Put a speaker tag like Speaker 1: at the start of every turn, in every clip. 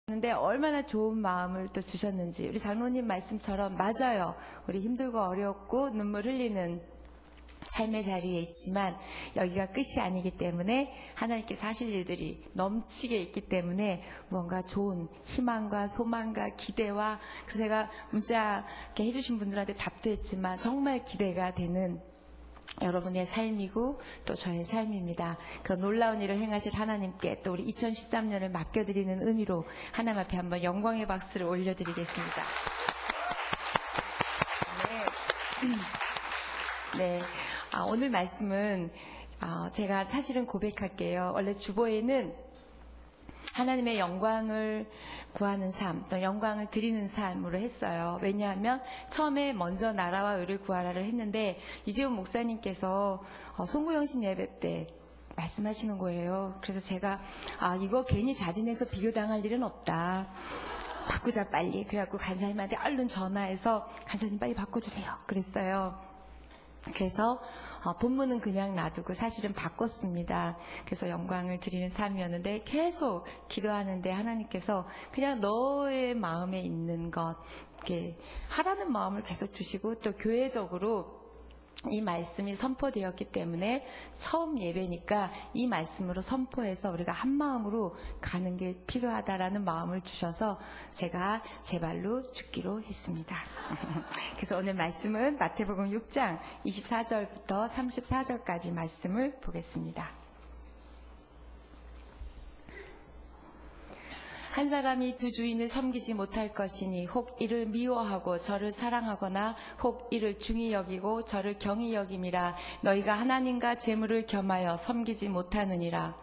Speaker 1: 근데 얼마나 좋은 마음을 또 주셨는지, 우리 장로님 말씀처럼 맞아요. 우리 힘들고 어렵고 눈물 흘리는 삶의 자리에 있지만 여기가 끝이 아니기 때문에 하나님께서 하실 일들이 넘치게 있기 때문에 무언가 좋은 희망과 소망과 기대와, 그래서 제가 문자 이렇게 해주신 분들한테 답도 했지만 정말 기대가 되는 여러분의 삶이고 또 저의 삶입니다. 그런 놀라운 일을 행하실 하나님께 또 우리 2013년을 맡겨드리는 의미로 하나님 앞에 한번 영광의 박수를 올려드리겠습니다. 네. 오늘 말씀은 제가 사실은 고백할게요. 원래 주보에는 하나님의 영광을 구하는 삶, 또 영광을 드리는 삶으로 했어요. 왜냐하면 처음에 먼저 나라와 의를 구하라를 했는데 이재훈 목사님께서 송구영신 예배 때 말씀하시는 거예요. 그래서 제가 이거 괜히 자진해서 비교당할 일은 없다. 바꾸자 빨리. 그래갖고 간사님한테 얼른 전화해서 간사님 빨리 바꿔주세요. 그랬어요. 그래서 본문은 그냥 놔두고 사실은 바꿨습니다. 그래서 영광을 드리는 삶이었는데 계속 기도하는데 하나님께서 그냥 너의 마음에 있는 것 이렇게 하라는 마음을 계속 주시고, 또 교회적으로 이 말씀이 선포되었기 때문에 처음 예배니까 이 말씀으로 선포해서 우리가 한 마음으로 가는 게 필요하다라는 마음을 주셔서 제가 제 발로 죽기로 했습니다. 그래서 오늘 말씀은 마태복음 6장 24절부터 34절까지 말씀을 보겠습니다. 한 사람이 두 주인을 섬기지 못할 것이니 혹 이를 미워하고 저를 사랑하거나 혹 이를 중히 여기고 저를 경히 여김이라. 너희가 하나님과 재물을 겸하여 섬기지 못하느니라.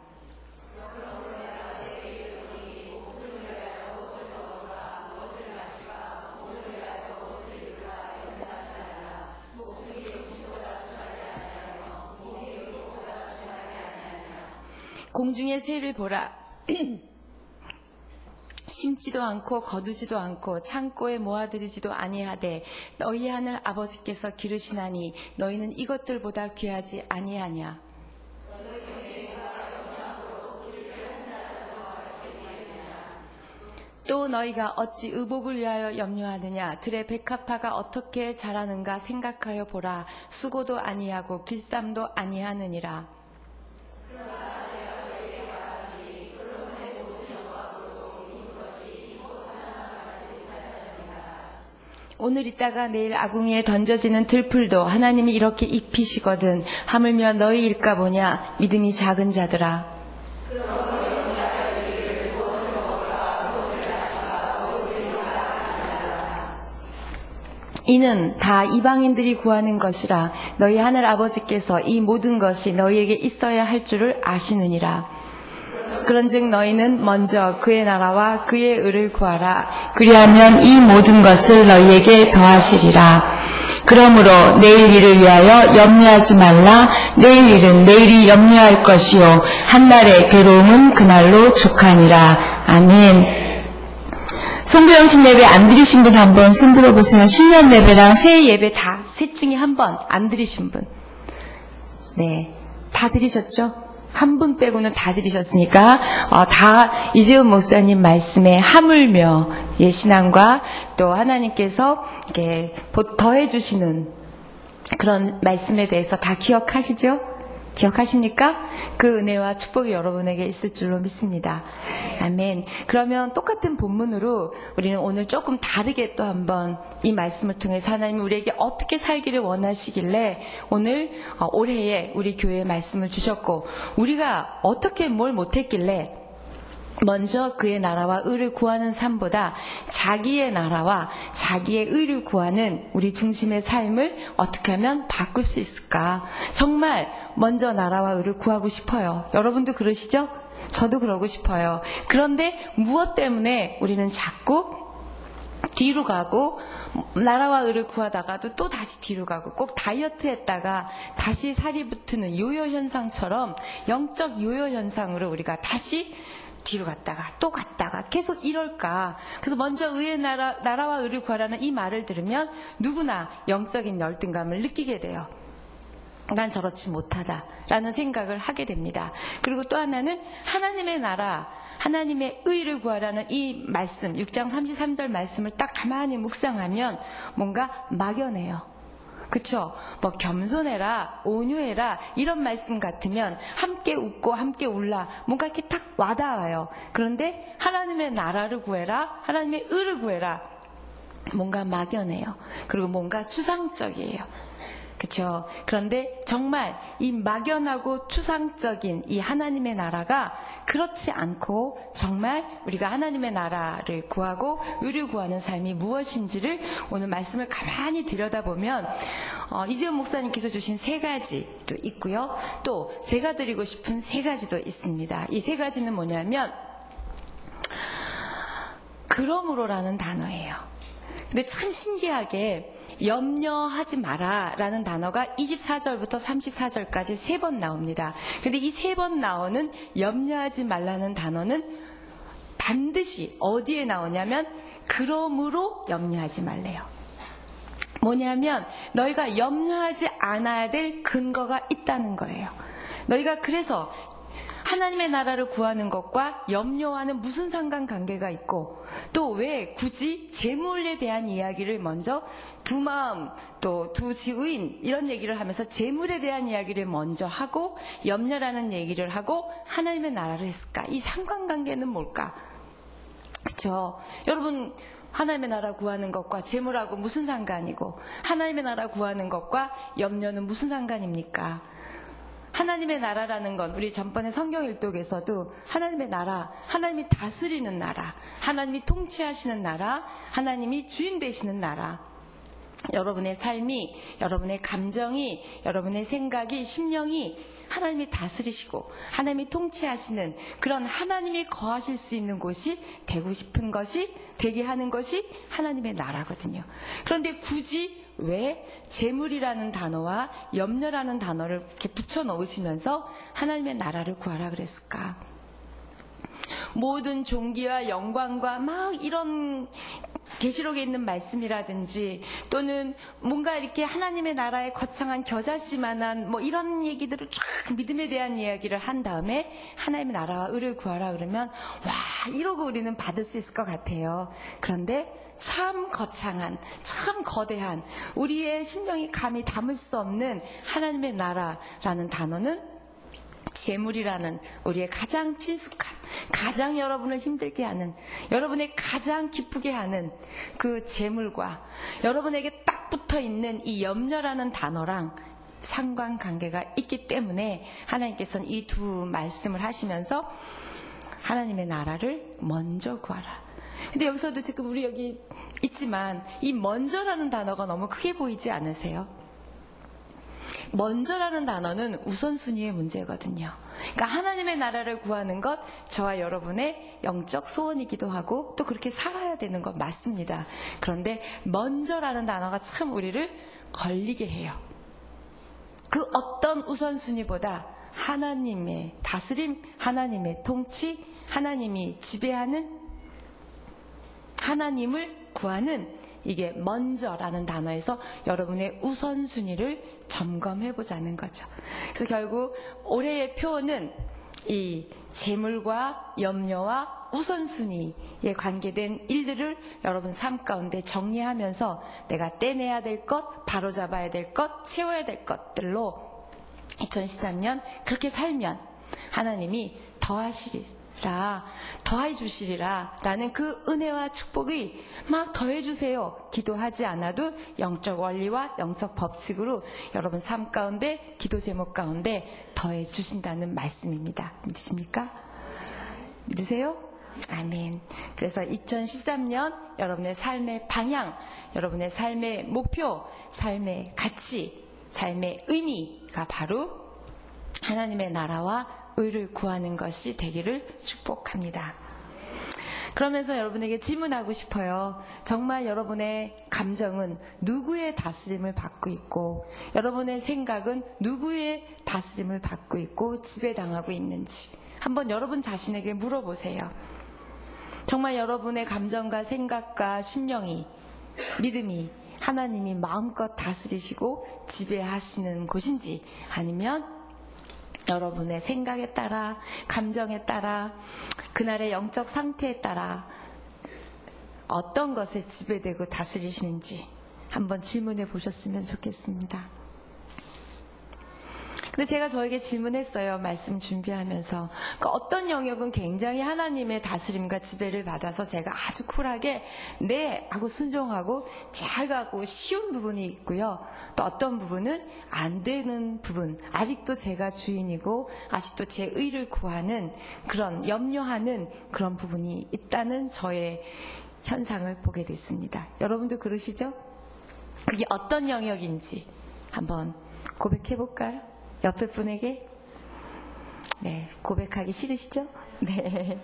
Speaker 1: 공중의 새를 보라. 심지도 않고 거두지도 않고 창고에 모아들이지도 아니하되 너희 하늘 아버지께서 기르시나니 너희는 이것들보다 귀하지 아니하냐. 또 너희가 어찌 의복을 위하여 염려하느냐. 들의 백합화가 어떻게 자라는가 생각하여 보라. 수고도 아니하고 길쌈도 아니하느니라. 오늘 있다가 내일 아궁이에 던져지는 들풀도 하나님이 이렇게 입히시거든. 하물며 너희일까 보냐. 믿음이 작은 자들아. 이는 다 이방인들이 구하는 것이라. 너희 하늘 아버지께서 이 모든 것이 너희에게 있어야 할 줄을 아시느니라. 그런즉 너희는 먼저 그의 나라와 그의 의를 구하라. 그리하면 이 모든 것을 너희에게 더하시리라. 그러므로 내일 일을 위하여 염려하지 말라. 내일 일은 내일이 염려할 것이요 한날의 괴로움은 그날로 족하니라. 아멘. 송구영신 예배 안 드리신 분 한번 손 들어보세요. 신년 예배랑 새해 예배 다 셋 중에 한 번 안 드리신 분. 네, 다 드리셨죠? 한 분 빼고는 다 들으셨으니까 다 이재훈 목사님 말씀에 하물며 신앙과 또 하나님께서 이렇게 더해 주시는 그런 말씀에 대해서 다 기억하시죠? 기억하십니까? 그 은혜와 축복이 여러분에게 있을 줄로 믿습니다. 아멘. 그러면 똑같은 본문으로 우리는 오늘 조금 다르게 또 한번 이 말씀을 통해서 하나님이 우리에게 어떻게 살기를 원하시길래 오늘 올해에 우리 교회에 말씀을 주셨고 우리가 어떻게 뭘 못했길래 먼저 그의 나라와 의를 구하는 삶보다 자기의 나라와 자기의 의를 구하는 우리 중심의 삶을 어떻게 하면 바꿀 수 있을까? 정말 먼저 나라와 의를 구하고 싶어요. 여러분도 그러시죠? 저도 그러고 싶어요. 그런데 무엇 때문에 우리는 자꾸 뒤로 가고 나라와 의를 구하다가도 또 다시 뒤로 가고 꼭 다이어트 했다가 다시 살이 붙는 요요 현상처럼 영적 요요 현상으로 우리가 다시 뒤로 갔다가 또 갔다가 계속 이럴까? 그래서 먼저 의의 나라와 의를 구하라는 이 말을 들으면 누구나 영적인 열등감을 느끼게 돼요. 난 저렇지 못하다라는 생각을 하게 됩니다. 그리고 또 하나는 하나님의 나라 하나님의 의를 구하라는 이 말씀, 6장 33절 말씀을 딱 가만히 묵상하면 뭔가 막연해요. 그쵸? 뭐 겸손해라, 온유해라 이런 말씀 같으면 함께 웃고 함께 울라 뭔가 이렇게 딱 와닿아요. 그런데 하나님의 나라를 구해라, 하나님의 의를 구해라 뭔가 막연해요. 그리고 뭔가 추상적이에요. 그쵸? 그런데 정말 이 막연하고 추상적인 이 하나님의 나라가 그렇지 않고 정말 우리가 하나님의 나라를 구하고 의를 구하는 삶이 무엇인지를 오늘 말씀을 가만히 들여다보면 이재훈 목사님께서 주신 3가지도 있고요. 또 제가 드리고 싶은 3가지도 있습니다. 이 3가지는 뭐냐면 그러므로라는 단어예요. 근데 참 신기하게 염려하지 마라 라는 단어가 24절부터 34절까지 3번 나옵니다. 그런데 이 3번 나오는 염려하지 말라는 단어는 반드시 어디에 나오냐면 그러므로 염려하지 말래요. 뭐냐면 너희가 염려하지 않아야 될 근거가 있다는 거예요. 너희가 그래서 하나님의 나라를 구하는 것과 염려와는 무슨 상관관계가 있고 또 왜 굳이 재물에 대한 이야기를 먼저 두 마음 또 두 지의인 이런 얘기를 하면서 재물에 대한 이야기를 먼저 하고 염려라는 얘기를 하고 하나님의 나라를 했을까? 이 상관관계는 뭘까? 그쵸? 여러분 하나님의 나라 구하는 것과 재물하고 무슨 상관이고 하나님의 나라 구하는 것과 염려는 무슨 상관입니까? 하나님의 나라라는 건 우리 전번에 성경 일독에서도 하나님의 나라, 하나님이 다스리는 나라, 하나님이 통치하시는 나라, 하나님이 주인 되시는 나라. 여러분의 삶이, 여러분의 감정이, 여러분의 생각이, 심령이 하나님이 다스리시고 하나님이 통치하시는 그런 하나님이 거하실 수 있는 곳이 되고 싶은 것이, 되게 하는 것이 하나님의 나라거든요. 그런데 굳이 왜 재물이라는 단어와 염려라는 단어를 이렇게 붙여 넣으시면서 하나님의 나라를 구하라 그랬을까? 모든 존귀와 영광과 막 이런 계시록에 있는 말씀이라든지 또는 뭔가 이렇게 하나님의 나라의 거창한 겨자씨만한 뭐 이런 얘기들을 쫙 믿음에 대한 이야기를 한 다음에 하나님의 나라와 의를 구하라 그러면 와 이러고 우리는 받을 수 있을 것 같아요. 그런데 참 거창한, 참 거대한 우리의 심령이 감히 담을 수 없는 하나님의 나라라는 단어는 재물이라는 우리의 가장 친숙한, 가장 여러분을 힘들게 하는, 여러분의 가장 기쁘게 하는 그 재물과 여러분에게 딱 붙어 있는 이 염려라는 단어랑 상관관계가 있기 때문에 하나님께서는 이 두 말씀을 하시면서 하나님의 나라를 먼저 구하라. 근데 여기서도 지금 우리 여기 있지만 이 먼저라는 단어가 너무 크게 보이지 않으세요? 먼저라는 단어는 우선순위의 문제거든요. 그러니까 하나님의 나라를 구하는 것 저와 여러분의 영적 소원이기도 하고 또 그렇게 살아야 되는 것 맞습니다. 그런데 먼저라는 단어가 참 우리를 걸리게 해요. 그 어떤 우선순위보다 하나님의 다스림, 하나님의 통치, 하나님이 지배하는 하나님을 구하는 이게 먼저라는 단어에서 여러분의 우선순위를 점검해보자는 거죠. 그래서 결국 올해의 표어는 이 재물과 염려와 우선순위에 관계된 일들을 여러분 삶 가운데 정리하면서 내가 떼내야 될 것, 바로잡아야 될 것, 채워야 될 것들로 2013년 그렇게 살면 하나님이 더해 주시리라 라는 그 은혜와 축복이 막 더해 주세요 기도하지 않아도 영적 원리와 영적 법칙으로 여러분 삶 가운데 기도 제목 가운데 더해 주신다는 말씀입니다. 믿으십니까? 믿으세요? 아멘. 그래서 2013년 여러분의 삶의 방향, 여러분의 삶의 목표, 삶의 가치, 삶의 의미가 바로 하나님의 나라와 의를 구하는 것이 되기를 축복합니다. 그러면서 여러분에게 질문하고 싶어요. 정말 여러분의 감정은 누구의 다스림을 받고 있고 여러분의 생각은 누구의 다스림을 받고 있고 지배당하고 있는지 한번 여러분 자신에게 물어보세요. 정말 여러분의 감정과 생각과 심령이, 믿음이 하나님이 마음껏 다스리시고 지배하시는 곳인지 아니면 여러분의 생각에 따라, 감정에 따라, 그날의 영적 상태에 따라 어떤 것에 지배되고 다스리시는지 한번 질문해 보셨으면 좋겠습니다. 근데 제가 저에게 질문했어요. 말씀 준비하면서. 그러니까 어떤 영역은 굉장히 하나님의 다스림과 지배를 받아서 제가 아주 쿨하게 네 하고 순종하고 잘 가고 쉬운 부분이 있고요. 또 어떤 부분은 안 되는 부분, 아직도 제가 주인이고 아직도 제 의를 구하는 그런 염려하는 그런 부분이 있다는 저의 현상을 보게 됐습니다. 여러분도 그러시죠? 그게 어떤 영역인지 한번 고백해 볼까요? 옆에 분에게? 네, 고백하기 싫으시죠? 네.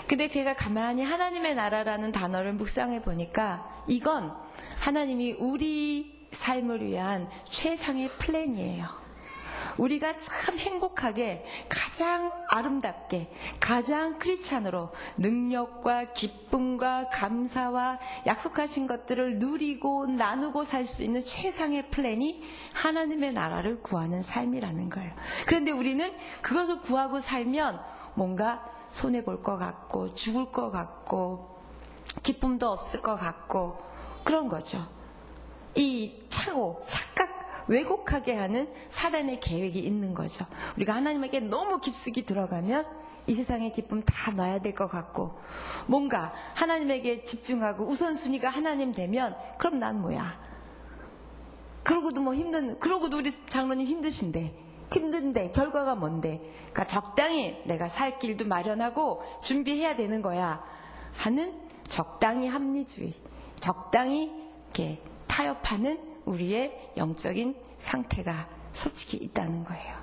Speaker 1: 근데 제가 가만히 하나님의 나라라는 단어를 묵상해 보니까 이건 하나님이 우리 삶을 위한 최상의 플랜이에요. 우리가 참 행복하게 가장 아름답게 가장 크리스찬으로 능력과 기쁨과 감사와 약속하신 것들을 누리고 나누고 살 수 있는 최상의 플랜이 하나님의 나라를 구하는 삶이라는 거예요. 그런데 우리는 그것을 구하고 살면 뭔가 손해볼 것 같고 죽을 것 같고 기쁨도 없을 것 같고 그런 거죠. 이 착각 왜곡하게 하는 사단의 계획이 있는 거죠. 우리가 하나님에게 너무 깊숙이 들어가면 이 세상의 기쁨 다 놔야 될 것 같고 뭔가 하나님에게 집중하고 우선순위가 하나님 되면 그럼 난 뭐야? 그러고도 그러고도 우리 장로님 힘든데 결과가 뭔데? 그러니까 적당히 내가 살 길도 마련하고 준비해야 되는 거야 하는 적당히 합리주의, 적당히 이렇게 타협하는 우리의 영적인 상태가 솔직히 있다는 거예요.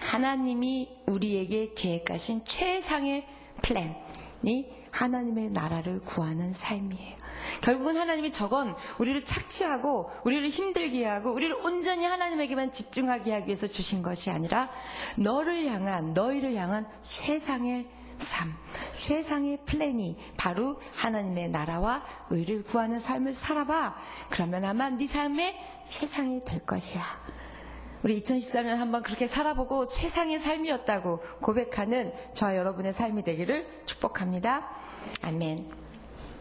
Speaker 1: 하나님이 우리에게 계획하신 최상의 플랜이 하나님의 나라를 구하는 삶이에요. 결국은 하나님이 저건 우리를 착취하고 우리를 힘들게 하고 우리를 온전히 하나님에게만 집중하게 하기 위해서 주신 것이 아니라 너희를 향한 최상의 삶, 최상의 플랜이 바로 하나님의 나라와 의를 구하는 삶을 살아봐. 그러면 아마 네 삶의 최상이 될 것이야. 우리 2014년 한번 그렇게 살아보고 최상의 삶이었다고 고백하는 저와 여러분의 삶이 되기를 축복합니다. 아멘.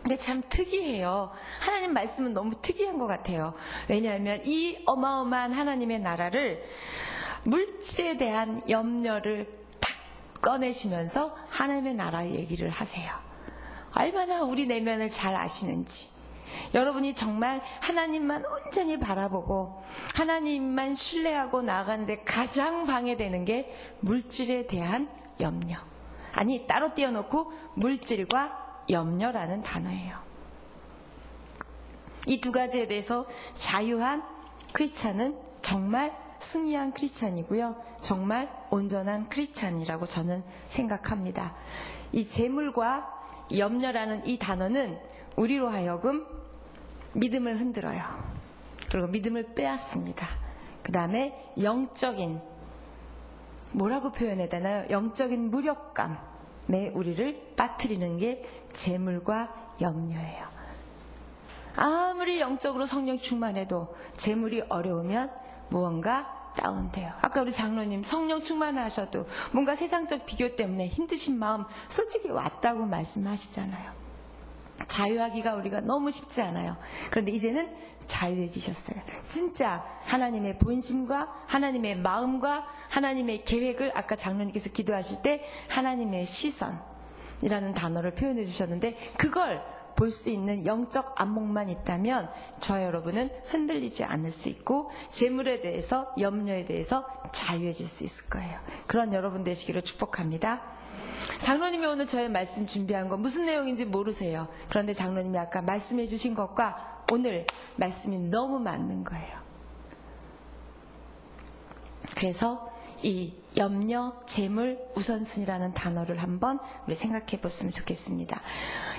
Speaker 1: 근데 참 특이해요. 하나님 말씀은 너무 특이한 것 같아요. 왜냐하면 이 어마어마한 하나님의 나라를 물질에 대한 염려를 꺼내시면서 하나님의 나라 얘기를 하세요. 얼마나 우리 내면을 잘 아시는지. 여러분이 정말 하나님만 온전히 바라보고 하나님만 신뢰하고 나아가는데 가장 방해되는 게 물질에 대한 염려. 아니 따로 띄워놓고 물질과 염려라는 단어예요. 이 두 가지에 대해서 자유한 크리스찬은 정말 승리한 크리스찬이고요. 정말 온전한 크리스찬이라고 저는 생각합니다. 이 재물과 염려라는 이 단어는 우리로 하여금 믿음을 흔들어요. 그리고 믿음을 빼앗습니다. 그 다음에 영적인 뭐라고 표현해야 되나요? 영적인 무력감에 우리를 빠뜨리는 게 재물과 염려예요. 아무리 영적으로 성령 충만해도 재물이 어려우면 무언가 다운돼요. 아까 우리 장로님 성령 충만하셔도 뭔가 세상적 비교 때문에 힘드신 마음 솔직히 왔다고 말씀하시잖아요. 자유하기가 우리가 너무 쉽지 않아요. 그런데 이제는 자유해지셨어요. 진짜 하나님의 본심과 하나님의 마음과 하나님의 계획을 아까 장로님께서 기도하실 때 하나님의 시선이라는 단어를 표현해 주셨는데 그걸 볼 수 있는 영적 안목만 있다면 저와 여러분은 흔들리지 않을 수 있고 재물에 대해서 염려에 대해서 자유해질 수 있을 거예요. 그런 여러분 되시기를 축복합니다. 장로님이 오늘 저의 말씀 준비한 건 무슨 내용인지 모르세요. 그런데 장로님이 아까 말씀해 주신 것과 오늘 말씀이 너무 맞는 거예요. 그래서 이 염려, 재물, 우선순위라는 단어를 한번 우리 생각해 봤으면 좋겠습니다.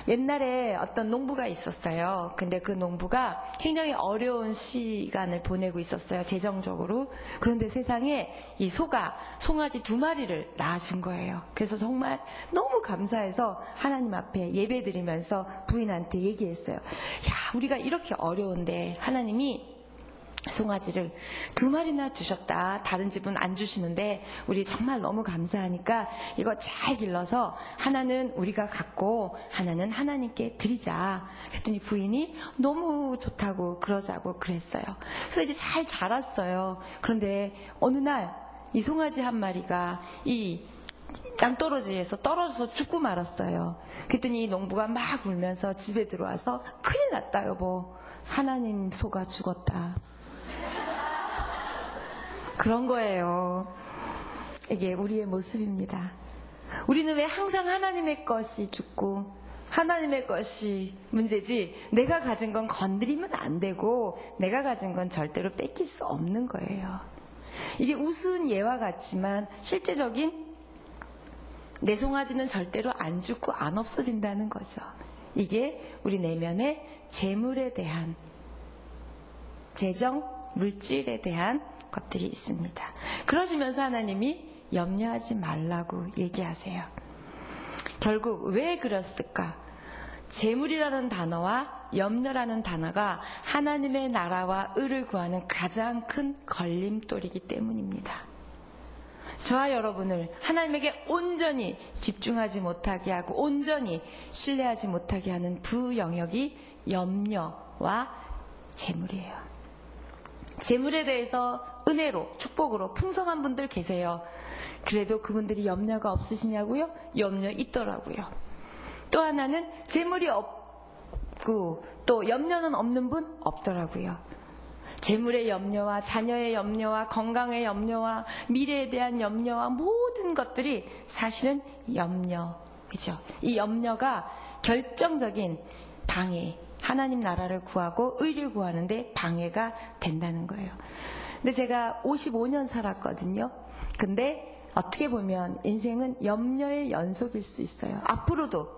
Speaker 1: 옛날에 어떤 농부가 있었어요. 근데 그 농부가 굉장히 어려운 시간을 보내고 있었어요. 재정적으로. 그런데 세상에 이 송아지 2마리를 낳아준 거예요. 그래서 정말 너무 감사해서 하나님 앞에 예배 드리면서 부인한테 얘기했어요. 야, 우리가 이렇게 어려운데 하나님이 송아지를 2마리나 주셨다. 다른 집은 안 주시는데 우리 정말 너무 감사하니까 이거 잘 길러서 하나는 우리가 갖고 하나는 하나님께 드리자. 그랬더니 부인이 너무 좋다고 그러자고 그랬어요. 그래서 이제 잘 자랐어요. 그런데 어느 날 이 송아지 한 마리가 이 땅떨어지에서 떨어져서 죽고 말았어요. 그랬더니 농부가 막 울면서 집에 들어와서 큰일 났다 여보. 하나님 소가 죽었다. 그런 거예요. 이게 우리의 모습입니다. 우리는 왜 항상 하나님의 것이 죽고 하나님의 것이 문제지 내가 가진 건 건드리면 안 되고 내가 가진 건 절대로 뺏길 수 없는 거예요. 이게 우스운 예와 같지만 실제적인 내 송아지는 절대로 안 죽고 안 없어진다는 거죠. 이게 우리 내면의 재물에 대한 재정, 물질에 대한 것들이 있습니다. 그러시면서 하나님이 염려하지 말라고 얘기하세요. 결국 왜 그랬을까? 재물이라는 단어와 염려라는 단어가 하나님의 나라와 의를 구하는 가장 큰 걸림돌이기 때문입니다. 저와 여러분을 하나님에게 온전히 집중하지 못하게 하고 온전히 신뢰하지 못하게 하는 부영역이 염려와 재물이에요. 재물에 대해서 은혜로 축복으로 풍성한 분들 계세요. 그래도 그분들이 염려가 없으시냐고요? 염려 있더라고요. 또 하나는 재물이 없고 또 염려는 없는 분 없더라고요. 재물의 염려와 자녀의 염려와 건강의 염려와 미래에 대한 염려와 모든 것들이 사실은 염려이죠. 이 염려가 결정적인 방해, 하나님 나라를 구하고 의를 구하는데 방해가 된다는 거예요. 근데 제가 55년 살았거든요. 근데 어떻게 보면 인생은 염려의 연속일 수 있어요. 앞으로도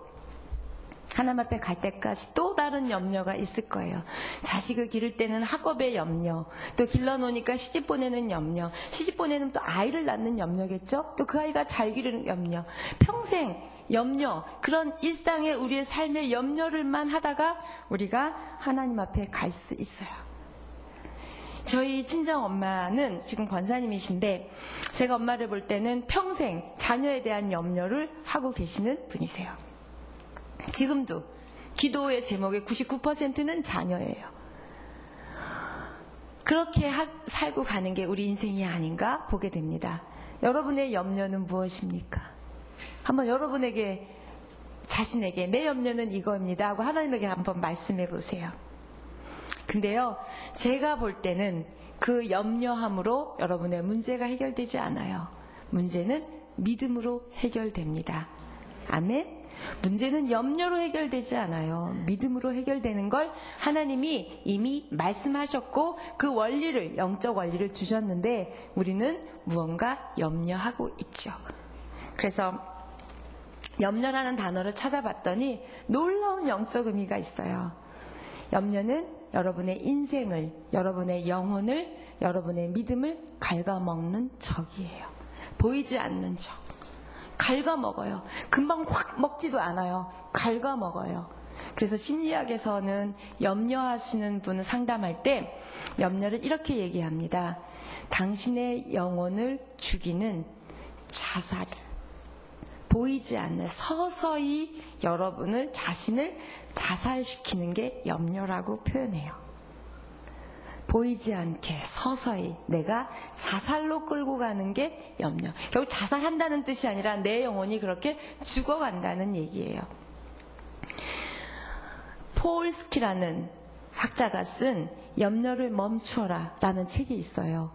Speaker 1: 하나님 앞에 갈 때까지 또 다른 염려가 있을 거예요. 자식을 기를 때는 학업의 염려, 또 길러놓으니까 시집 보내는 염려, 시집 보내는 또 아이를 낳는 염려겠죠? 또 그 아이가 잘 기르는 염려, 평생 염려, 그런 일상의 우리의 삶의 염려를만 하다가 우리가 하나님 앞에 갈 수 있어요. 저희 친정 엄마는 지금 권사님이신데 제가 엄마를 볼 때는 평생 자녀에 대한 염려를 하고 계시는 분이세요. 지금도 기도의 제목의 99%는 자녀예요. 그렇게 살고 가는 게 우리 인생이 아닌가 보게 됩니다. 여러분의 염려는 무엇입니까? 한번 여러분에게 자신에게 내 염려는 이거입니다 하고 하나님에게 한번 말씀해 보세요. 근데요, 제가 볼 때는 그 염려함으로 여러분의 문제가 해결되지 않아요. 문제는 믿음으로 해결됩니다. 아멘? 문제는 염려로 해결되지 않아요. 믿음으로 해결되는 걸 하나님이 이미 말씀하셨고 그 원리를, 영적 원리를 주셨는데 우리는 무언가 염려하고 있죠. 그래서 염려라는 단어를 찾아봤더니 놀라운 영적 의미가 있어요. 염려는 여러분의 인생을, 여러분의 영혼을, 여러분의 믿음을 갉아먹는 적이에요. 보이지 않는 적. 갉아먹어요. 금방 확 먹지도 않아요. 갉아먹어요. 그래서 심리학에서는 염려하시는 분을 상담할 때 염려를 이렇게 얘기합니다. 당신의 영혼을 죽이는 자살. 보이지 않는 서서히 여러분을 자신을 자살시키는 게 염려라고 표현해요. 보이지 않게 서서히 내가 자살로 끌고 가는 게 염려. 결국 자살한다는 뜻이 아니라 내 영혼이 그렇게 죽어간다는 얘기예요. 폴 스키라는 학자가 쓴 염려를 멈추어라 라는 책이 있어요.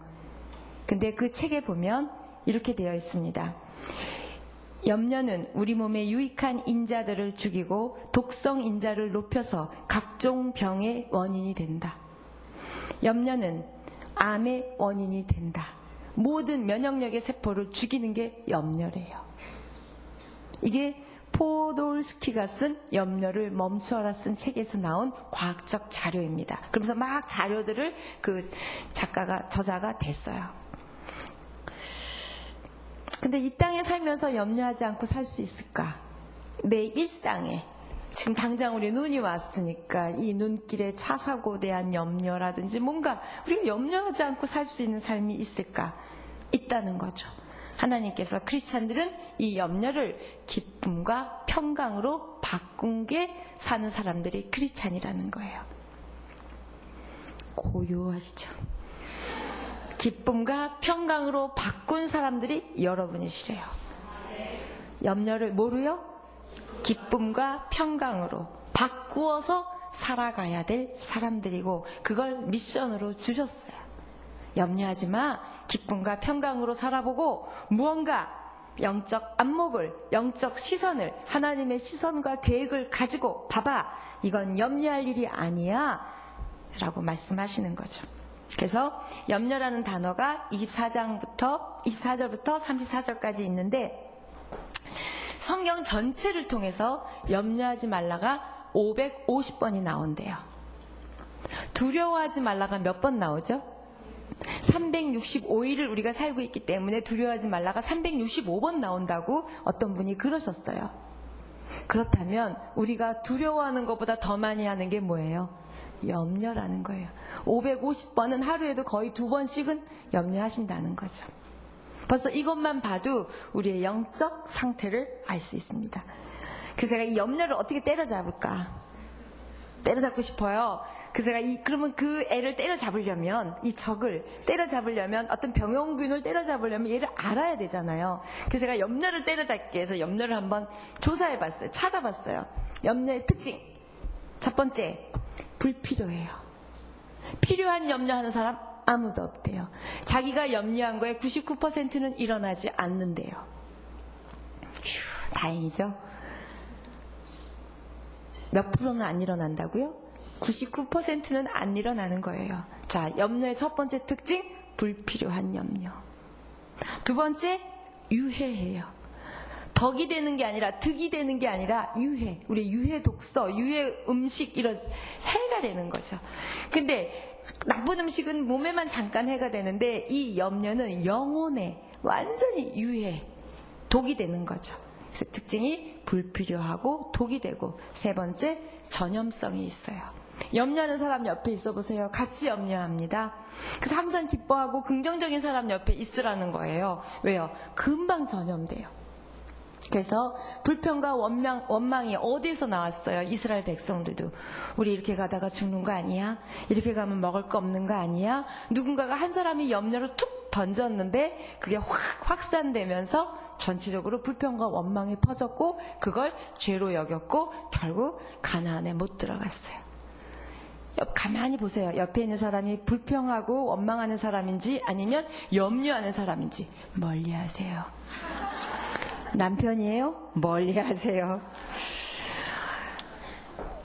Speaker 1: 근데 그 책에 보면 이렇게 되어 있습니다. 염려는 우리 몸에 유익한 인자들을 죽이고 독성 인자를 높여서 각종 병의 원인이 된다. 염려는 암의 원인이 된다. 모든 면역력의 세포를 죽이는 게 염려래요. 이게 포돌스키가 쓴 염려를 멈춰라 쓴 책에서 나온 과학적 자료입니다. 그러면서 막 자료들을 그 저자가 댔어요. 근데 이 땅에 살면서 염려하지 않고 살 수 있을까? 내 일상에 지금 당장 우리 눈이 왔으니까 이 눈길에 차 사고에 대한 염려라든지 뭔가 우리가 염려하지 않고 살 수 있는 삶이 있을까? 있다는 거죠. 하나님께서 크리스찬들은 이 염려를 기쁨과 평강으로 바꾼 게 사는 사람들이 크리스찬이라는 거예요. 고요하시죠? 기쁨과 평강으로 바꾼 사람들이 여러분이시래요. 염려를 뭐로요? 기쁨과 평강으로 바꾸어서 살아가야 될 사람들이고 그걸 미션으로 주셨어요. 염려하지 마. 기쁨과 평강으로 살아보고 무언가 영적 안목을, 영적 시선을, 하나님의 시선과 계획을 가지고 봐봐. 이건 염려할 일이 아니야. 라고 말씀하시는 거죠. 그래서 염려라는 단어가 24절부터 34절까지 있는데 성경 전체를 통해서 염려하지 말라가 550번이 나온대요. 두려워하지 말라가 몇 번 나오죠? 365일을 우리가 살고 있기 때문에 두려워하지 말라가 365번 나온다고 어떤 분이 그러셨어요. 그렇다면 우리가 두려워하는 것보다 더 많이 하는 게 뭐예요? 염려라는 거예요. 550번은 하루에도 거의 2번씩은 염려하신다는 거죠. 벌써 이것만 봐도 우리의 영적 상태를 알 수 있습니다. 그래서 제가 이 염려를 어떻게 때려잡을까? 때려잡고 싶어요. 그래서 제가 그러면 그 애를 때려잡으려면, 이 적을 때려잡으려면, 어떤 병용균을 때려잡으려면 얘를 알아야 되잖아요. 그래서 제가 염려를 때려잡기 위해서 염려를 한번 조사해봤어요. 찾아봤어요. 염려의 특징. 첫 번째, 불필요해요. 필요한 염려하는 사람 아무도 없대요. 자기가 염려한 거에 99%는 일어나지 않는데요. 휴, 다행이죠. 몇 프로는 안 일어난다고요? 99%는 안 일어나는 거예요. 자, 염려의 첫 번째 특징, 불필요한 염려. 두 번째, 유해해요. 덕이 되는 게 아니라, 득이 되는 게 아니라 유해. 우리 유해 독서, 유해 음식 이런 해가 되는 거죠. 근데 나쁜 음식은 몸에만 잠깐 해가 되는데 이 염려는 영혼에 완전히 유해, 독이 되는 거죠. 그래서 특징이 불필요하고 독이 되고, 세 번째, 전염성이 있어요. 염려하는 사람 옆에 있어 보세요. 같이 염려합니다. 그래서 항상 기뻐하고 긍정적인 사람 옆에 있으라는 거예요. 왜요? 금방 전염돼요. 그래서 불평과 원망이 어디에서 나왔어요? 이스라엘 백성들도. 우리 이렇게 가다가 죽는 거 아니야? 이렇게 가면 먹을 거 없는 거 아니야? 누군가가 한 사람이 염려를 툭 던졌는데 그게 확 확산되면서 전체적으로 불평과 원망이 퍼졌고 그걸 죄로 여겼고 결국 가나안에 못 들어갔어요. 가만히 보세요. 옆에 있는 사람이 불평하고 원망하는 사람인지 아니면 염려하는 사람인지 멀리하세요. 남편이에요? 멀리하세요.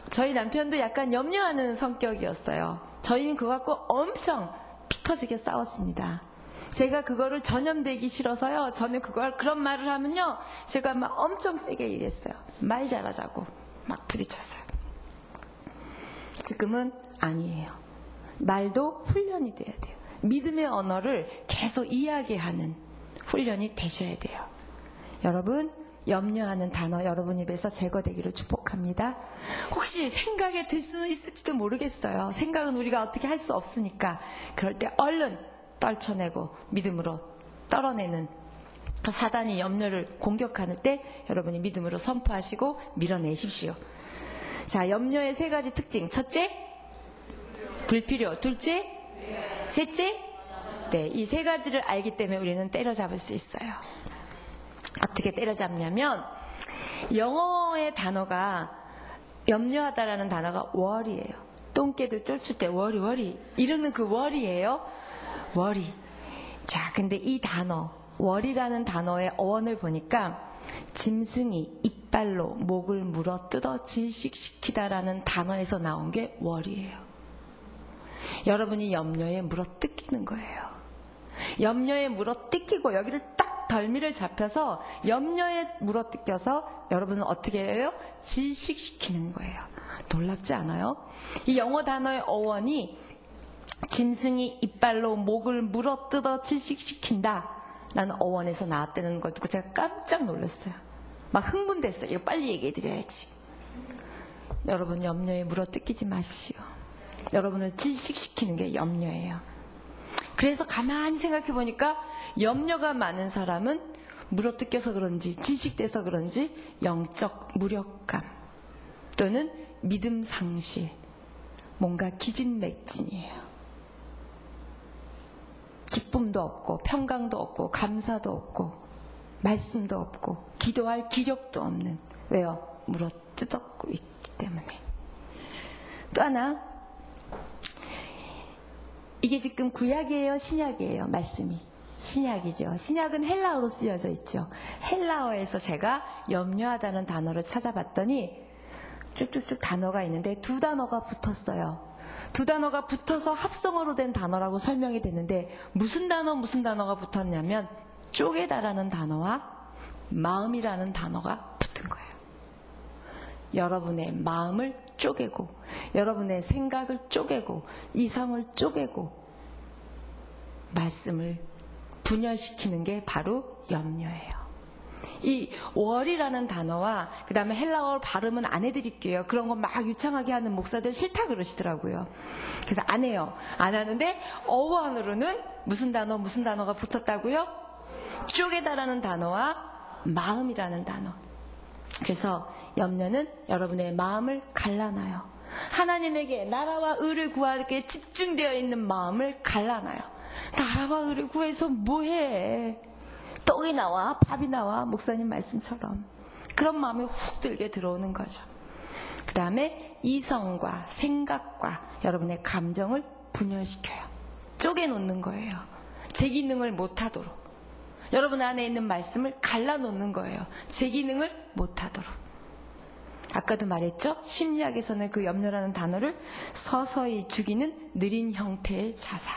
Speaker 1: 저희 남편도 약간 염려하는 성격이었어요. 저희는 그거 갖고 엄청 피 터지게 싸웠습니다. 제가 그거를 전염되기 싫어서요. 저는 그런 말을 하면요. 제가 막 엄청 세게 얘기했어요. 말 잘하자고 막 부딪혔어요. 지금은 아니에요. 말도 훈련이 돼야 돼요. 믿음의 언어를 계속 이야기하는 훈련이 되셔야 돼요. 여러분, 염려하는 단어 여러분 입에서 제거되기를 축복합니다. 혹시 생각에 들 수는 있을지도 모르겠어요. 생각은 우리가 어떻게 할 수 없으니까. 그럴 때 얼른 떨쳐내고 믿음으로 떨어내는, 또 사단이 염려를 공격하는 때 여러분이 믿음으로 선포하시고 밀어내십시오. 자, 염려의 세 가지 특징. 첫째, 불필요. 둘째, 셋째, 네, 이 세 가지를 알기 때문에 우리는 때려잡을 수 있어요. 어떻게 때려잡냐면, 영어의 단어가, 염려하다라는 단어가 worry예요. 똥개도 쫄출 때 worry 이러는 그 worry예요. worry. 자, 근데 이 단어 worry라는 단어의 어원을 보니까 짐승이 이빨로 목을 물어 뜯어 질식시키다라는 단어에서 나온 게 worry예요. 여러분이 염려에 물어 뜯기는 거예요. 염려에 물어 뜯기고 여기를 딱 덜미를 잡혀서 염려에 물어 뜯겨서 여러분은 어떻게 해요? 질식시키는 거예요. 놀랍지 않아요? 이 영어 단어의 어원이 짐승이 이빨로 목을 물어 뜯어 질식시킨다 라는 어원에서 나왔다는 걸 듣고 제가 깜짝 놀랐어요. 막 흥분됐어요. 이거 빨리 얘기해 드려야지. 여러분 염려에 물어뜯기지 마십시오. 여러분을 질식시키는 게 염려예요. 그래서 가만히 생각해 보니까 염려가 많은 사람은 물어뜯겨서 그런지 질식돼서 그런지 영적 무력감 또는 믿음 상실, 뭔가 기진맥진이에요. 기쁨도 없고 평강도 없고 감사도 없고 말씀도 없고 기도할 기력도 없는, 왜요? 물어뜯었고 있기 때문에. 또 하나, 이게 지금 구약이에요, 신약이에요? 말씀이 신약이죠. 신약은 헬라어로 쓰여져 있죠. 헬라어에서 제가 염려하다는 단어를 찾아봤더니 쭉쭉쭉 단어가 있는데 두 단어가 붙었어요. 두 단어가 붙어서 합성어로 된 단어라고 설명이 됐는데 무슨 단어가 붙었냐면 쪼개다라는 단어와 마음이라는 단어가 붙은 거예요. 여러분의 마음을 쪼개고 여러분의 생각을 쪼개고 이성을 쪼개고 말씀을 분열시키는 게 바로 염려예요. 이 월이라는 단어와 그 다음에 헬라어 발음은 안 해드릴게요. 그런 거 막 유창하게 하는 목사들 싫다 그러시더라고요. 그래서 안 해요. 안 하는데 어원으로는 무슨 단어가 붙었다고요? 쪼개다라는 단어와 마음이라는 단어. 그래서 염려는 여러분의 마음을 갈라놔요. 하나님에게 나라와 의를 구하기에 집중되어 있는 마음을 갈라놔요. 나라와 의를 구해서 뭐해? 떡이 나와 밥이 나와, 목사님 말씀처럼. 그런 마음이 훅 들게 들어오는 거죠. 그 다음에 이성과 생각과 여러분의 감정을 분열시켜요. 쪼개놓는 거예요. 제 기능을 못하도록. 여러분 안에 있는 말씀을 갈라놓는 거예요. 제 기능을 못하도록. 아까도 말했죠? 심리학에서는 그 염려라는 단어를 서서히 죽이는 느린 형태의 자살.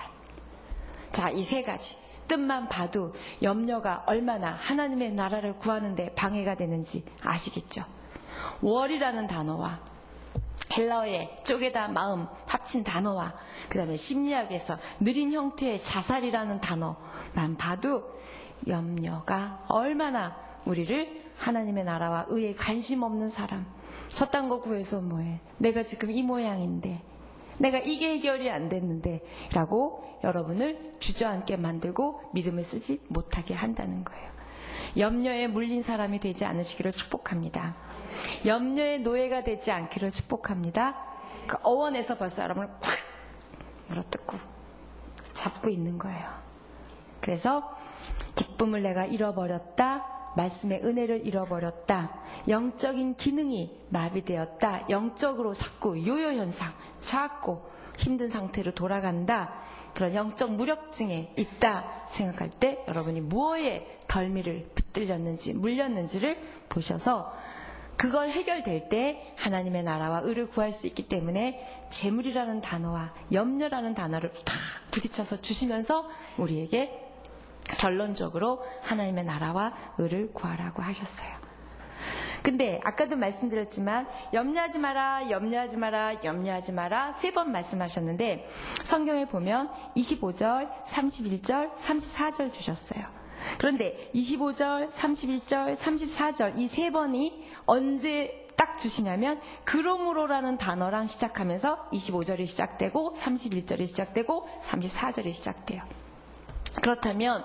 Speaker 1: 자, 이 세 가지 뜻만 봐도 염려가 얼마나 하나님의 나라를 구하는 데 방해가 되는지 아시겠죠? 월이라는 단어와 헬라어의 쪼개다 마음 합친 단어와 그 다음에 심리학에서 느린 형태의 자살이라는 단어만 봐도 염려가 얼마나 우리를 하나님의 나라와 의에 관심 없는 사람, 저딴 거 구해서 뭐해, 내가 지금 이 모양인데, 내가 이게 해결이 안 됐는데 라고 여러분을 주저앉게 만들고 믿음을 쓰지 못하게 한다는 거예요. 염려에 물린 사람이 되지 않으시기를 축복합니다. 염려의 노예가 되지 않기를 축복합니다. 그 어원에서 벌써 여러분을 확 물어뜯고 잡고 있는 거예요. 그래서 기쁨을 내가 잃어버렸다. 말씀의 은혜를 잃어버렸다. 영적인 기능이 마비되었다. 영적으로 자꾸 요요현상, 자꾸 힘든 상태로 돌아간다. 그런 영적 무력증에 있다 생각할 때 여러분이 무엇에 덜미를 붙들렸는지 물렸는지를 보셔서 그걸 해결될 때 하나님의 나라와 의를 구할 수 있기 때문에 재물이라는 단어와 염려라는 단어를 탁 부딪혀서 주시면서 우리에게 결론적으로 하나님의 나라와 의를 구하라고 하셨어요. 근데 아까도 말씀드렸지만 염려하지 마라, 염려하지 마라, 염려하지 마라 3번 말씀하셨는데 성경에 보면 25절, 31절, 34절 주셨어요. 그런데 25절, 31절, 34절 이 3번이 언제 딱 주시냐면 그러므로라는 단어랑 시작하면서 25절이 시작되고 31절이 시작되고 34절이 시작돼요. 그렇다면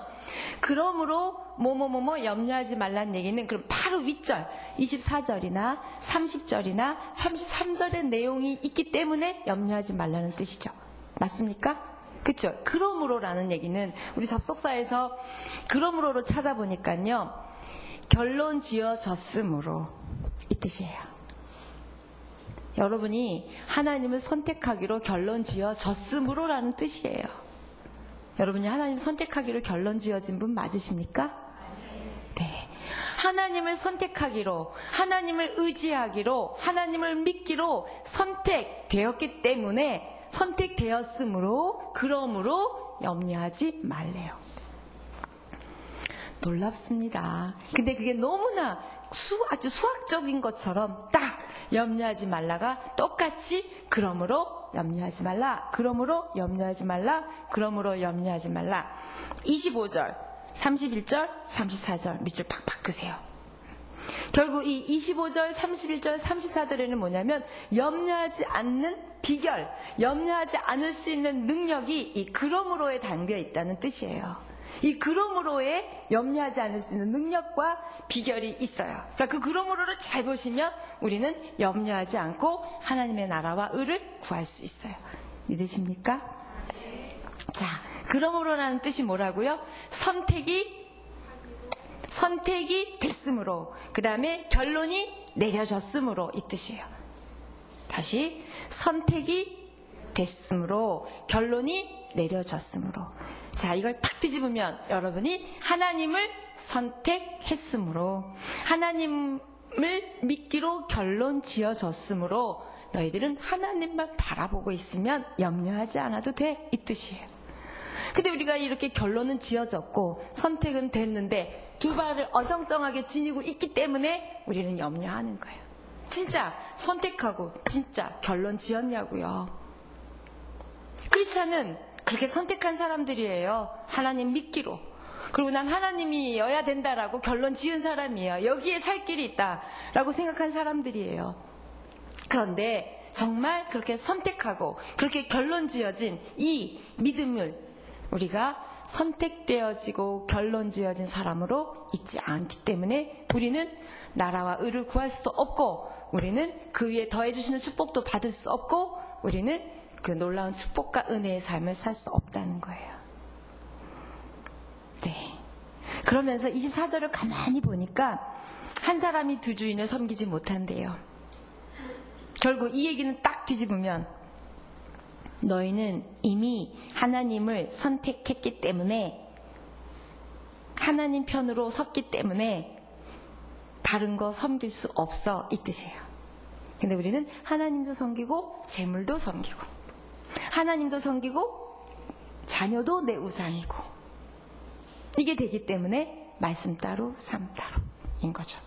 Speaker 1: 그러므로 뭐뭐뭐뭐 염려하지 말란 얘기는 그럼 바로 윗절 24절이나 30절이나 33절의 내용이 있기 때문에 염려하지 말라는 뜻이죠. 맞습니까? 그렇죠? 그러므로라는 얘기는 우리 접속사에서 그러므로를 찾아보니까요. 결론 지어졌으므로 이 뜻이에요. 여러분이 하나님을 선택하기로 결론 지어졌으므로라는 뜻이에요. 여러분이 하나님 선택하기로 결론 지어진 분 맞으십니까? 네. 하나님을 선택하기로, 하나님을 의지하기로, 하나님을 믿기로 선택되었기 때문에 선택되었으므로, 그러므로 염려하지 말래요. 놀랍습니다. 근데 그게 너무나 아주 수학적인 것처럼 딱 염려하지 말라가 똑같이 그러므로 염려하지 말라, 그러므로 염려하지 말라, 그러므로 염려하지 말라. 25절, 31절, 34절 밑줄 팍팍 그세요. 결국 이 25절, 31절, 34절에는 뭐냐면 염려하지 않는 비결, 염려하지 않을 수 있는 능력이 이 그러므로에 담겨 있다는 뜻이에요. 이 그러므로에 염려하지 않을 수 있는 능력과 비결이 있어요. 그러니까 그 그러므로를 잘 보시면 우리는 염려하지 않고 하나님의 나라와 의를 구할 수 있어요. 믿으십니까? 자, 그러므로라는 뜻이 뭐라고요? 선택이 됐으므로, 그 다음에 결론이 내려졌으므로 이 뜻이에요. 다시, 선택이 됐으므로, 결론이 내려졌으므로. 자, 이걸 탁 뒤집으면 여러분이 하나님을 선택했으므로, 하나님을 믿기로 결론 지어졌으므로 너희들은 하나님만 바라보고 있으면 염려하지 않아도 돼, 이 뜻이에요. 근데 우리가 이렇게 결론은 지어졌고 선택은 됐는데 두 발을 어정쩡하게 지니고 있기 때문에 우리는 염려하는 거예요. 진짜 선택하고 진짜 결론 지었냐고요. 크리스찬은 그렇게 선택한 사람들이에요. 하나님 믿기로. 그리고 난 하나님이어야 된다라고 결론 지은 사람이에요. 여기에 살 길이 있다라고 생각한 사람들이에요. 그런데 정말 그렇게 선택하고 그렇게 결론 지어진 이 믿음을 우리가 선택되어지고 결론 지어진 사람으로 있지 않기 때문에 우리는 나라와 의를 구할 수도 없고 우리는 그 위에 더해주시는 축복도 받을 수 없고 우리는 그 놀라운 축복과 은혜의 삶을 살 수 없다는 거예요. 네. 그러면서 24절을 가만히 보니까 한 사람이 두 주인을 섬기지 못한대요. 결국 이 얘기는 딱 뒤집으면 너희는 이미 하나님을 선택했기 때문에 하나님 편으로 섰기 때문에 다른 거 섬길 수 없어 이 뜻이에요. 근데 우리는 하나님도 섬기고 재물도 섬기고 하나님도 섬기고 자녀도 내 우상이고 이게 되기 때문에 말씀 따로 삶 따로인 거죠.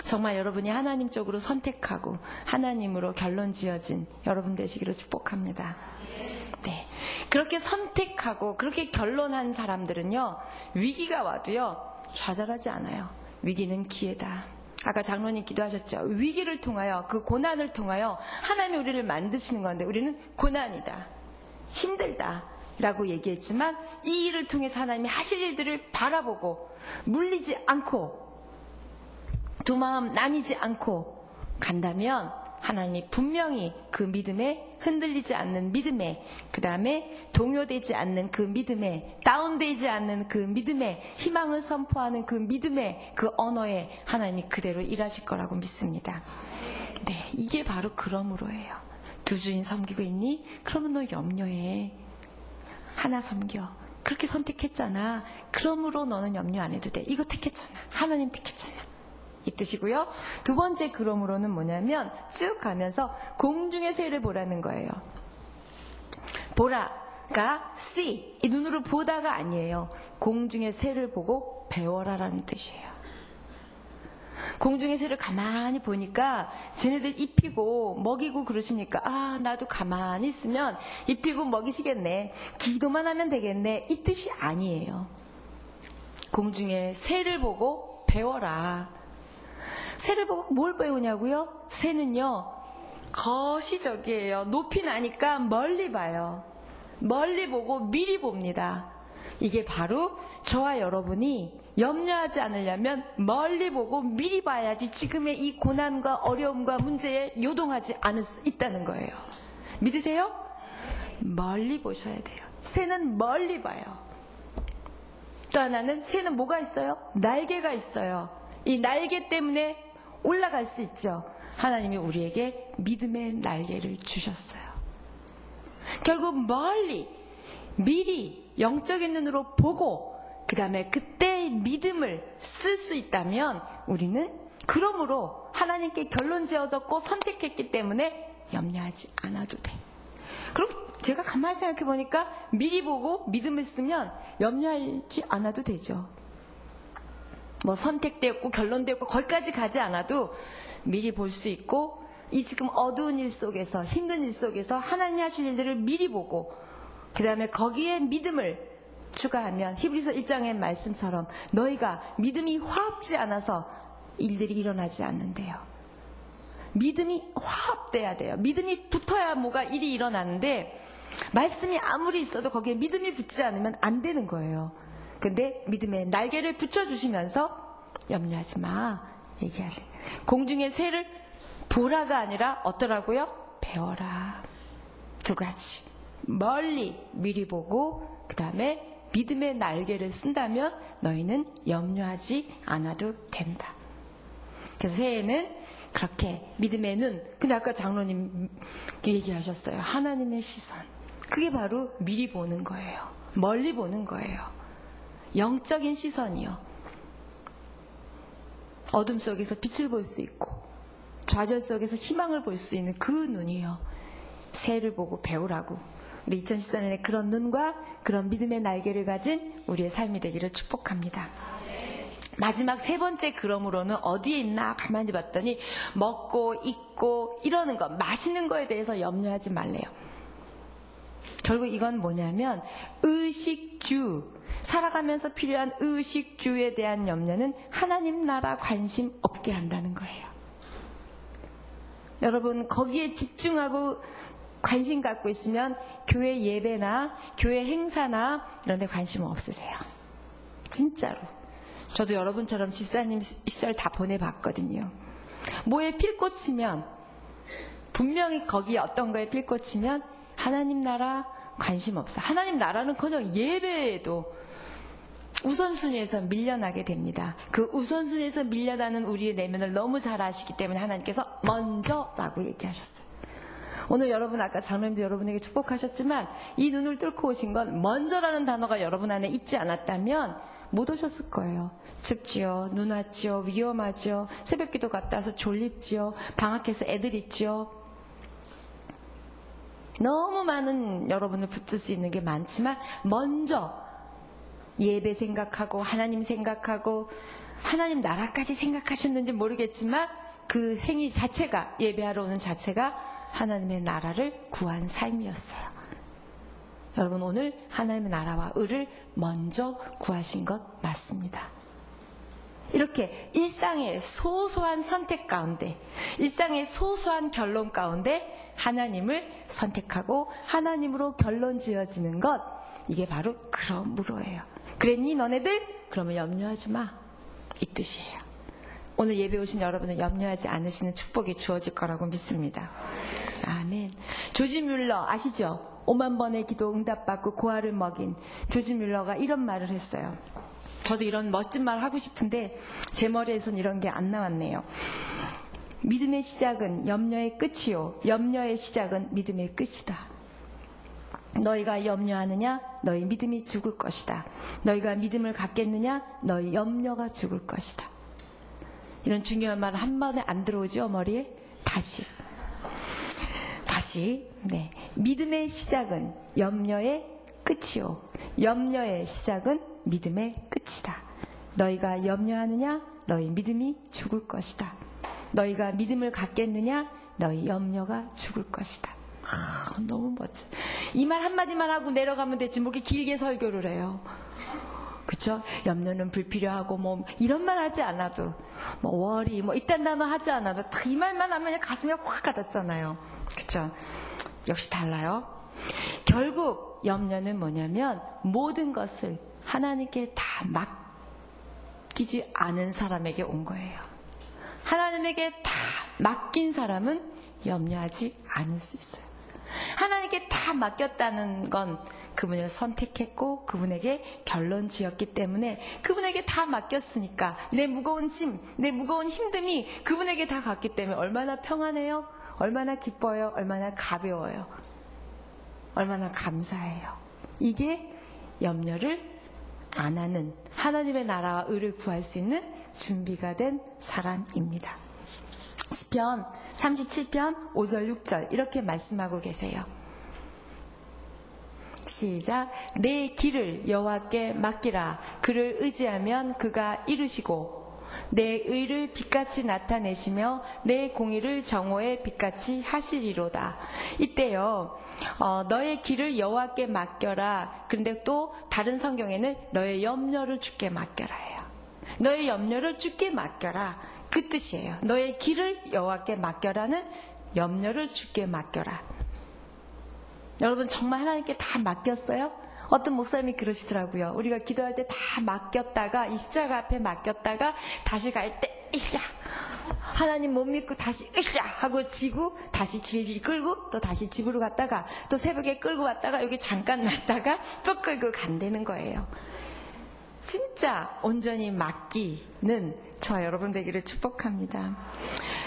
Speaker 1: 정말 여러분이 하나님 쪽으로 선택하고 하나님으로 결론 지어진 여러분 되시기를 축복합니다. 네, 그렇게 선택하고 그렇게 결론한 사람들은요 위기가 와도요 좌절하지 않아요. 위기는 기회다. 아까 장로님 기도하셨죠. 위기를 통하여 그 고난을 통하여 하나님이 우리를 만드시는 건데 우리는 고난이다, 힘들다 라고 얘기했지만 이 일을 통해서 하나님이 하실 일들을 바라보고 물리지 않고 두 마음 나뉘지 않고 간다면 하나님이 분명히 그 믿음에 흔들리지 않는 믿음에 그 다음에 동요되지 않는 그 믿음에 다운되지 않는 그 믿음에 희망을 선포하는 그 믿음에 그 언어에 하나님이 그대로 일하실 거라고 믿습니다. 네, 이게 바로 그러므로예요. 두 주인 섬기고 있니? 그러면 너 염려해. 하나 섬겨. 그렇게 선택했잖아. 그러므로 너는 염려 안 해도 돼. 이거 택했잖아. 하나님 택했잖아. 이 뜻이고요. 두 번째 그러므로는 뭐냐면 쭉 가면서 공중의 새를 보라는 거예요. 보라가 see, 이 눈으로 보다가 아니에요. 공중의 새를 보고 배워라라는 뜻이에요. 공중의 새를 가만히 보니까 쟤네들 입히고 먹이고 그러시니까 아 나도 가만히 있으면 입히고 먹이시겠네. 기도만 하면 되겠네. 이 뜻이 아니에요. 공중의 새를 보고 배워라. 새를 보고 뭘 배우냐고요? 새는요 거시적이에요. 높이 나니까 멀리 봐요. 멀리 보고 미리 봅니다. 이게 바로 저와 여러분이 염려하지 않으려면 멀리 보고 미리 봐야지 지금의 이 고난과 어려움과 문제에 요동하지 않을 수 있다는 거예요. 믿으세요? 멀리 보셔야 돼요. 새는 멀리 봐요. 또 하나는 새는 뭐가 있어요? 날개가 있어요. 이 날개 때문에 올라갈 수 있죠. 하나님이 우리에게 믿음의 날개를 주셨어요. 결국 멀리 미리 영적인 눈으로 보고 그 다음에 그때 믿음을 쓸 수 있다면 우리는 그러므로 하나님께 결론 지어졌고 선택했기 때문에 염려하지 않아도 돼. 그럼 제가 가만히 생각해 보니까 미리 보고 믿음을 쓰면 염려하지 않아도 되죠. 뭐 선택되었고 결론되었고 거기까지 가지 않아도 미리 볼 수 있고 이 지금 어두운 일 속에서 힘든 일 속에서 하나님이 하실 일들을 미리 보고 그 다음에 거기에 믿음을 추가하면 히브리서 1장의 말씀처럼 너희가 믿음이 화합지 않아서 일들이 일어나지 않는데요. 믿음이 화합돼야 돼요. 믿음이 붙어야 뭐가 일이 일어나는데 말씀이 아무리 있어도 거기에 믿음이 붙지 않으면 안 되는 거예요. 근데 믿음의 날개를 붙여주시면서 염려하지 마 얘기하시. 공중의 새를 보라가 아니라 어떠라고요? 배워라. 두 가지. 멀리 미리 보고 그 다음에 믿음의 날개를 쓴다면 너희는 염려하지 않아도 된다. 그래서 새해는 그렇게 믿음의 눈. 근데 아까 장로님 얘기하셨어요. 하나님의 시선. 그게 바로 미리 보는 거예요. 멀리 보는 거예요. 영적인 시선이요. 어둠 속에서 빛을 볼 수 있고 좌절 속에서 희망을 볼 수 있는 그 눈이요. 새를 보고 배우라고. 우리 2014년에 그런 눈과 그런 믿음의 날개를 가진 우리의 삶이 되기를 축복합니다. 마지막 세 번째 그러므로는 어디에 있나 가만히 봤더니 먹고 입고 이러는 것, 마시는 거에 대해서 염려하지 말래요. 결국 이건 뭐냐면 의식주, 살아가면서 필요한 의식주에 대한 염려는 하나님 나라 관심 없게 한다는 거예요. 여러분 거기에 집중하고 관심 갖고 있으면 교회 예배나 교회 행사나 이런 데 관심 없으세요. 진짜로. 저도 여러분처럼 집사님 시절 다 보내봤거든요. 뭐에 필 꽂히면 분명히 거기에 어떤 거에 필 꽂히면 하나님 나라 관심 없어. 하나님 나라는커녕 예배에도 우선순위에서 밀려나게 됩니다. 그 우선순위에서 밀려나는 우리의 내면을 너무 잘 아시기 때문에 하나님께서 먼저라고 얘기하셨어요. 오늘 여러분 아까 장로님도 여러분에게 축복하셨지만 이 눈을 뚫고 오신 건 먼저라는 단어가 여러분 안에 있지 않았다면 못 오셨을 거예요. 춥지요, 눈 왔지요, 위험하지요, 새벽기도 갔다 와서 졸립지요, 방학해서 애들 있지요. 너무 많은 여러분을 붙들 수 있는 게 많지만 먼저 예배 생각하고 하나님 생각하고 하나님 나라까지 생각하셨는지 모르겠지만 그 행위 자체가 예배하러 오는 자체가 하나님의 나라를 구한 삶이었어요. 여러분 오늘 하나님의 나라와 의를 먼저 구하신 것 맞습니다. 이렇게 일상의 소소한 선택 가운데 일상의 소소한 결론 가운데 하나님을 선택하고 하나님으로 결론 지어지는 것 이게 바로 그러므로예요. 그랬니 너네들? 그러면 염려하지 마. 이 뜻이에요. 오늘 예배 오신 여러분은 염려하지 않으시는 축복이 주어질 거라고 믿습니다. 아멘. 조지 뮬러 아시죠? 5만 번의 기도 응답받고 고아를 먹인 조지 뮬러가 이런 말을 했어요. 저도 이런 멋진 말 하고 싶은데 제 머리에선 이런 게 안 나왔네요. 믿음의 시작은 염려의 끝이요. 염려의 시작은 믿음의 끝이다. 너희가 염려하느냐? 너희 믿음이 죽을 것이다. 너희가 믿음을 갖겠느냐? 너희 염려가 죽을 것이다. 이런 중요한 말 한 번에 안 들어오죠? 머리에? 다시. 네. 믿음의 시작은 염려의 끝이요. 염려의 시작은 믿음의 끝이다. 너희가 염려하느냐? 너희 믿음이 죽을 것이다. 너희가 믿음을 갖겠느냐? 너희 염려가 죽을 것이다. 너무 멋져. 이 말 한마디만 하고 내려가면 되지 뭐 이렇게 길게 설교를 해요. 그쵸? 염려는 불필요하고 뭐 이런 말 하지 않아도 뭐 워리 뭐 이딴 단어 하지 않아도 다 이 말만 하면 그냥 가슴이 확 가닿잖아요. 그쵸? 역시 달라요. 결국 염려는 뭐냐면 모든 것을 하나님께 다 맡기지 않은 사람에게 온 거예요. 하나님에게 다 맡긴 사람은 염려하지 않을 수 있어요. 하나님께 다 맡겼다는 건 그분을 선택했고 그분에게 결론 지었기 때문에 그분에게 다 맡겼으니까 내 무거운 짐, 내 무거운 힘듦이 그분에게 다 갔기 때문에 얼마나 평안해요? 얼마나 기뻐요? 얼마나 가벼워요? 얼마나 감사해요? 이게 염려를 안 하는 하나님의 나라와 의를 구할 수 있는 준비가 된 사람입니다. 시편 37편 5절 6절 이렇게 말씀하고 계세요. 시작. 내 길을 여호와께 맡기라. 그를 의지하면 그가 이루시고 내 의를 빛같이 나타내시며 내 공의를 정오의 빛같이 하시리로다. 이때요, 너의 길을 여호와께 맡겨라. 그런데 또 다른 성경에는 너의 염려를 주께 맡겨라 해요. 너의 염려를 주께 맡겨라. 그 뜻이에요. 너의 길을 여호와께 맡겨라는 염려를 주께 맡겨라. 여러분 정말 하나님께 다 맡겼어요? 어떤 목사님이 그러시더라고요. 우리가 기도할 때 다 맡겼다가 이 십자가 앞에 맡겼다가 다시 갈 때 으쌰 하나님 못 믿고 다시 으쌰 하고 지고 다시 질질 끌고 또 다시 집으로 갔다가 또 새벽에 끌고 왔다가 여기 잠깐 놨다가 또 끌고 간다는 거예요. 진짜 온전히 맡기는 저와 여러분 되기를 축복합니다.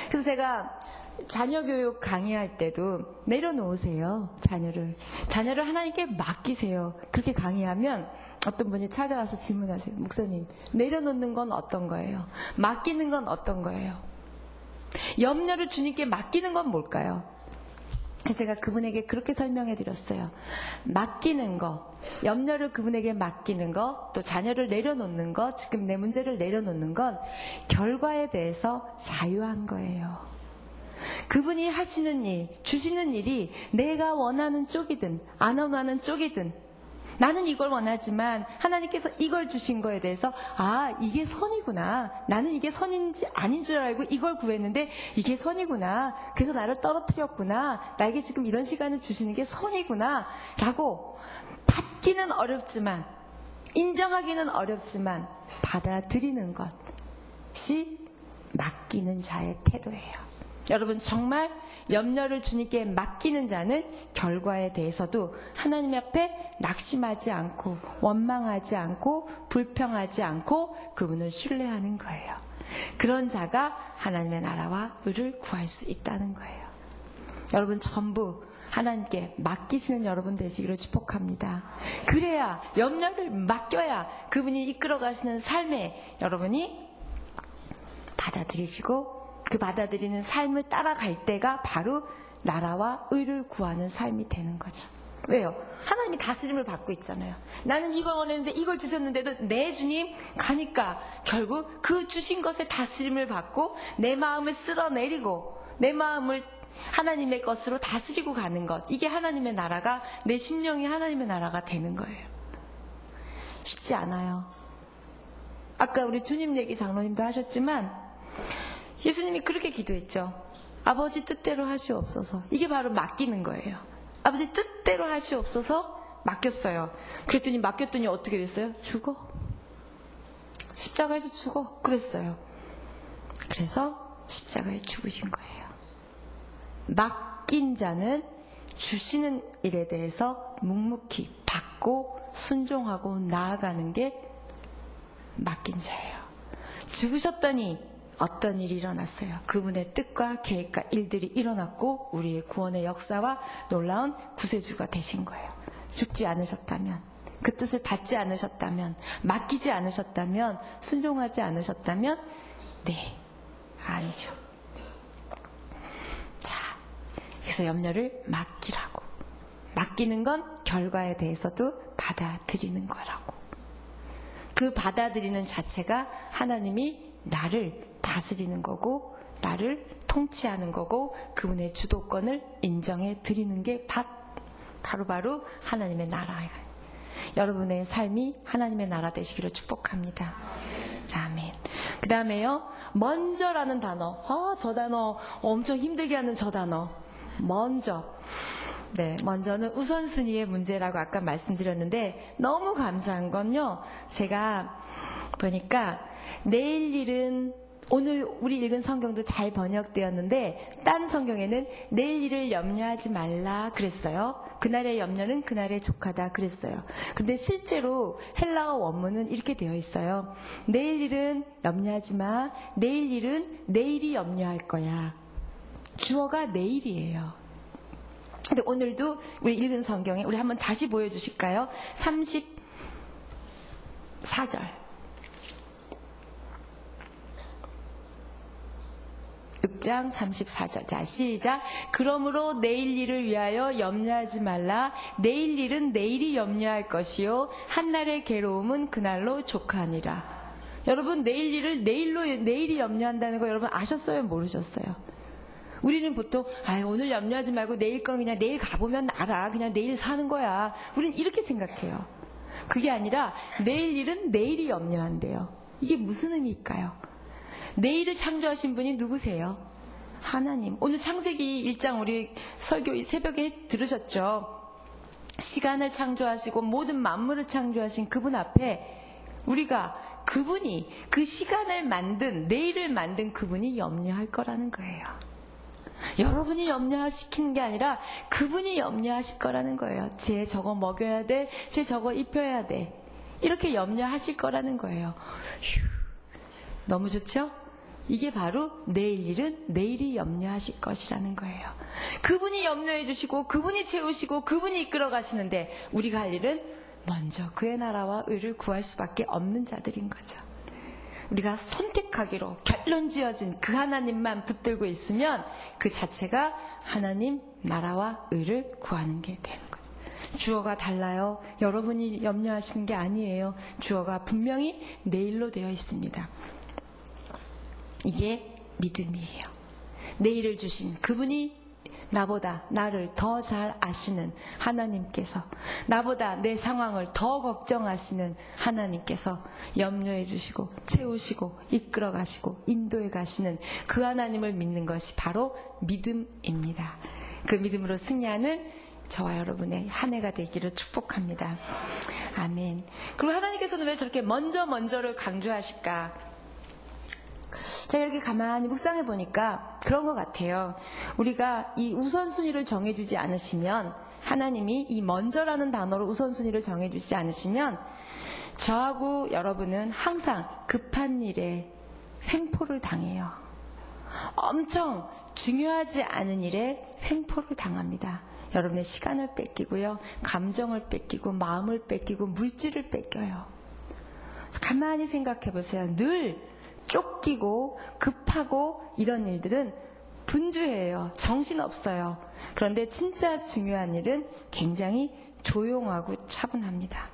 Speaker 1: 그래서 제가 자녀 교육 강의할 때도 내려놓으세요. 자녀를 하나님께 맡기세요. 그렇게 강의하면 어떤 분이 찾아와서 질문하세요. 목사님, 내려놓는 건 어떤 거예요? 맡기는 건 어떤 거예요? 염려를 주님께 맡기는 건 뭘까요? 그래서 제가 그분에게 그렇게 설명해 드렸어요. 맡기는 거, 염려를 그분에게 맡기는 거, 또 자녀를 내려놓는 거, 지금 내 문제를 내려놓는 건 결과에 대해서 자유한 거예요. 그분이 하시는 일, 주시는 일이 내가 원하는 쪽이든 안 원하는 쪽이든 나는 이걸 원하지만 하나님께서 이걸 주신 거에 대해서 이게 선이구나. 나는 이게 선인지 아닌 줄 알고 이걸 구했는데 이게 선이구나. 그래서 나를 떨어뜨렸구나. 나에게 지금 이런 시간을 주시는 게 선이구나. 라고 받기는 어렵지만 인정하기는 어렵지만 받아들이는 것이 맡기는 자의 태도예요. 여러분 정말 염려를 주님께 맡기는 자는 결과에 대해서도 하나님 앞에 낙심하지 않고 원망하지 않고 불평하지 않고 그분을 신뢰하는 거예요. 그런 자가 하나님의 나라와 의를 구할 수 있다는 거예요. 여러분 전부 하나님께 맡기시는 여러분 되시기를 축복합니다. 그래야 염려를 맡겨야 그분이 이끌어 가시는 삶에 여러분이 받아들이시고 그 받아들이는 삶을 따라갈 때가 바로 나라와 의를 구하는 삶이 되는 거죠. 왜요? 하나님이 다스림을 받고 있잖아요. 나는 이걸 원했는데 이걸 주셨는데도 네 주님 가니까 결국 그 주신 것에 다스림을 받고 내 마음을 쓸어내리고 내 마음을 하나님의 것으로 다스리고 가는 것. 이게 하나님의 나라가 내 심령이 하나님의 나라가 되는 거예요. 쉽지 않아요. 아까 우리 주님 얘기 장로님도 하셨지만 예수님이 그렇게 기도했죠. 아버지 뜻대로 하시옵소서. 이게 바로 맡기는 거예요. 아버지 뜻대로 하시옵소서 맡겼어요. 그랬더니 맡겼더니 어떻게 됐어요? 죽어. 십자가에서 죽어. 그랬어요. 그래서 십자가에 죽으신 거예요. 맡긴 자는 주시는 일에 대해서 묵묵히 받고 순종하고 나아가는 게 맡긴 자예요. 죽으셨더니 어떤 일이 일어났어요? 그분의 뜻과 계획과 일들이 일어났고 우리의 구원의 역사와 놀라운 구세주가 되신 거예요. 죽지 않으셨다면, 그 뜻을 받지 않으셨다면, 맡기지 않으셨다면, 순종하지 않으셨다면 네, 아니죠. 자, 그래서 염려를 맡기라고. 맡기는 건 결과에 대해서도 받아들이는 거라고. 그 받아들이는 자체가 하나님이 나를 다스리는 거고 나를 통치하는 거고 그분의 주도권을 인정해 드리는 게 바로 하나님의 나라예요. 여러분의 삶이 하나님의 나라 되시기를 축복합니다. 아멘. 그 다음에요, 먼저라는 단어. 저 단어 엄청 힘들게 하는 저 단어. 먼저. 네, 먼저는 우선순위의 문제라고 아까 말씀드렸는데 너무 감사한 건요, 제가 보니까 내일 일은, 오늘 우리 읽은 성경도 잘 번역되었는데 딴 성경에는 내일 일을 염려하지 말라 그랬어요. 그날의 염려는 그날의 족하다 그랬어요. 그런데 실제로 헬라어 원문은 이렇게 되어 있어요. 내일 일은 염려하지 마. 내일 일은 내일이 염려할 거야. 주어가 내일이에요. 근데 오늘도 우리 읽은 성경에 우리 한번 다시 보여주실까요? 34절. 6장 34절. 자, 시작. 그러므로 내일 일을 위하여 염려하지 말라. 내일 일은 내일이 염려할 것이요 한날의 괴로움은 그날로 족하니라. 여러분 내일 일을 내일이 염려한다는 거 여러분 아셨어요? 모르셨어요? 우리는 보통 오늘 염려하지 말고 내일 건 그냥 내일 가보면 알아. 그냥 내일 사는 거야. 우리는 이렇게 생각해요. 그게 아니라 내일 일은 내일이 염려한대요. 이게 무슨 의미일까요? 내일을 창조하신 분이 누구세요? 하나님. 오늘 창세기 1장 우리 설교 새벽에 들으셨죠? 시간을 창조하시고 모든 만물을 창조하신 그분 앞에 우리가 그분이 그 시간을 만든 내일을 만든 그분이 염려할 거라는 거예요. 여러분이 염려시키는 게 아니라 그분이 염려하실 거라는 거예요. 쟤 저거 먹여야 돼. 쟤 저거 입혀야 돼. 이렇게 염려하실 거라는 거예요. 휴, 너무 좋죠? 이게 바로 내일 일은 내일이 염려하실 것이라는 거예요. 그분이 염려해 주시고 그분이 채우시고 그분이 이끌어 가시는데 우리가 할 일은 먼저 그의 나라와 의를 구할 수밖에 없는 자들인 거죠. 우리가 선택하기로 결론 지어진 그 하나님만 붙들고 있으면 그 자체가 하나님 나라와 의를 구하는 게 되는 거예요. 주어가 달라요. 여러분이 염려하시는 게 아니에요. 주어가 분명히 내일로 되어 있습니다. 이게 믿음이에요. 내일을 주신 그분이 나보다 나를 더 잘 아시는 하나님께서, 나보다 내 상황을 더 걱정하시는 하나님께서 염려해 주시고 채우시고 이끌어 가시고 인도해 가시는 그 하나님을 믿는 것이 바로 믿음입니다. 그 믿음으로 승리하는 저와 여러분의 한 해가 되기를 축복합니다. 아멘. 그리고 하나님께서는 왜 저렇게 먼저를 강조하실까? 제가 이렇게 가만히 묵상해 보니까 그런 것 같아요. 우리가 이 우선순위를 정해주지 않으시면, 하나님이 이 먼저라는 단어로 우선순위를 정해주지 않으시면 저하고 여러분은 항상 급한 일에 횡포를 당해요. 엄청 중요하지 않은 일에 횡포를 당합니다. 여러분의 시간을 뺏기고요, 감정을 뺏기고 마음을 뺏기고 물질을 뺏겨요. 가만히 생각해 보세요. 늘 쫓기고 급하고 이런 일들은 분주해요. 정신없어요. 그런데 진짜 중요한 일은 굉장히 조용하고 차분합니다.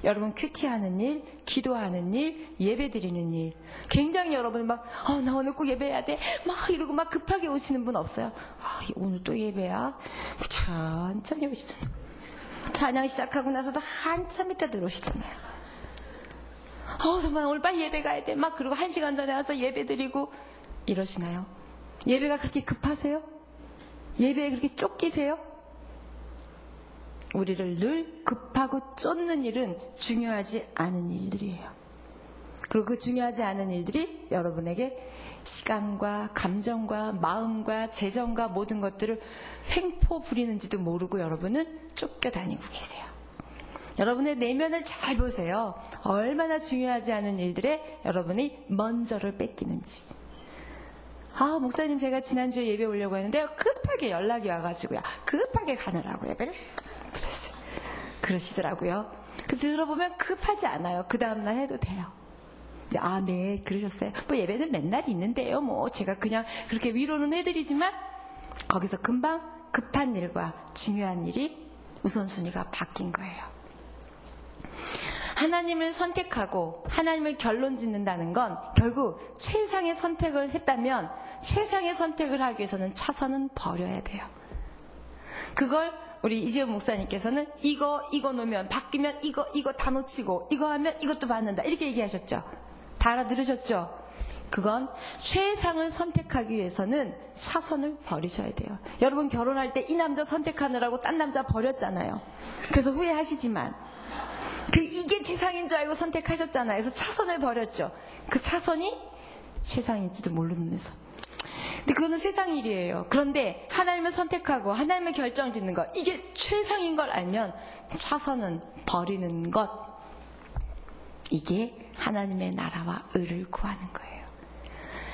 Speaker 1: 여러분 큐티하는 일, 기도하는 일, 예배드리는 일, 굉장히 여러분 막 나 오늘 꼭 예배해야 돼 막 이러고 막 급하게 오시는 분 없어요? 오늘 또 예배야? 천천히 오시잖아요. 찬양 시작하고 나서도 한참 있다 들어오시잖아요. 정말 오늘 빨리 예배 가야 돼. 막 그리고 1시간 전에 와서 예배 드리고 이러시나요? 예배가 그렇게 급하세요? 예배에 그렇게 쫓기세요? 우리를 늘 급하고 쫓는 일은 중요하지 않은 일들이에요. 그리고 그 중요하지 않은 일들이 여러분에게 시간과 감정과 마음과 재정과 모든 것들을 횡포 부리는지도 모르고 여러분은 쫓겨다니고 계세요. 여러분의 내면을 잘 보세요. 얼마나 중요하지 않은 일들에 여러분이 먼저를 뺏기는지. 목사님 제가 지난주에 예배 오려고 했는데 급하게 연락이 와가지고요. 급하게 가느라고 예배를 못했어요. 그러시더라고요. 들어보면 급하지 않아요. 그 다음날 해도 돼요. 네, 그러셨어요. 예배는 맨날 있는데요. 제가 그냥 그렇게 위로는 해드리지만 거기서 금방 급한 일과 중요한 일이 우선순위가 바뀐 거예요. 하나님을 선택하고 하나님을 결론 짓는다는 건 결국 최상의 선택을 했다면 최상의 선택을 하기 위해서는 차선은 버려야 돼요. 그걸 우리 이재훈 목사님께서는 이거 놓으면 바뀌면 이거 다 놓치고 이거 하면 이것도 받는다 이렇게 얘기하셨죠. 다 알아들으셨죠? 그건 최상을 선택하기 위해서는 차선을 버리셔야 돼요. 여러분 결혼할 때 이 남자 선택하느라고 딴 남자 버렸잖아요. 그래서 후회하시지만 이게 최상인 줄 알고 선택하셨잖아요. 그래서 차선을 버렸죠. 그 차선이 최상인지도 모르면서. 근데 그거는 세상 일이에요. 그런데 하나님을 선택하고 하나님을 결정짓는 것, 이게 최상인 걸 알면 차선은 버리는 것, 이게 하나님의 나라와 의를 구하는 거예요.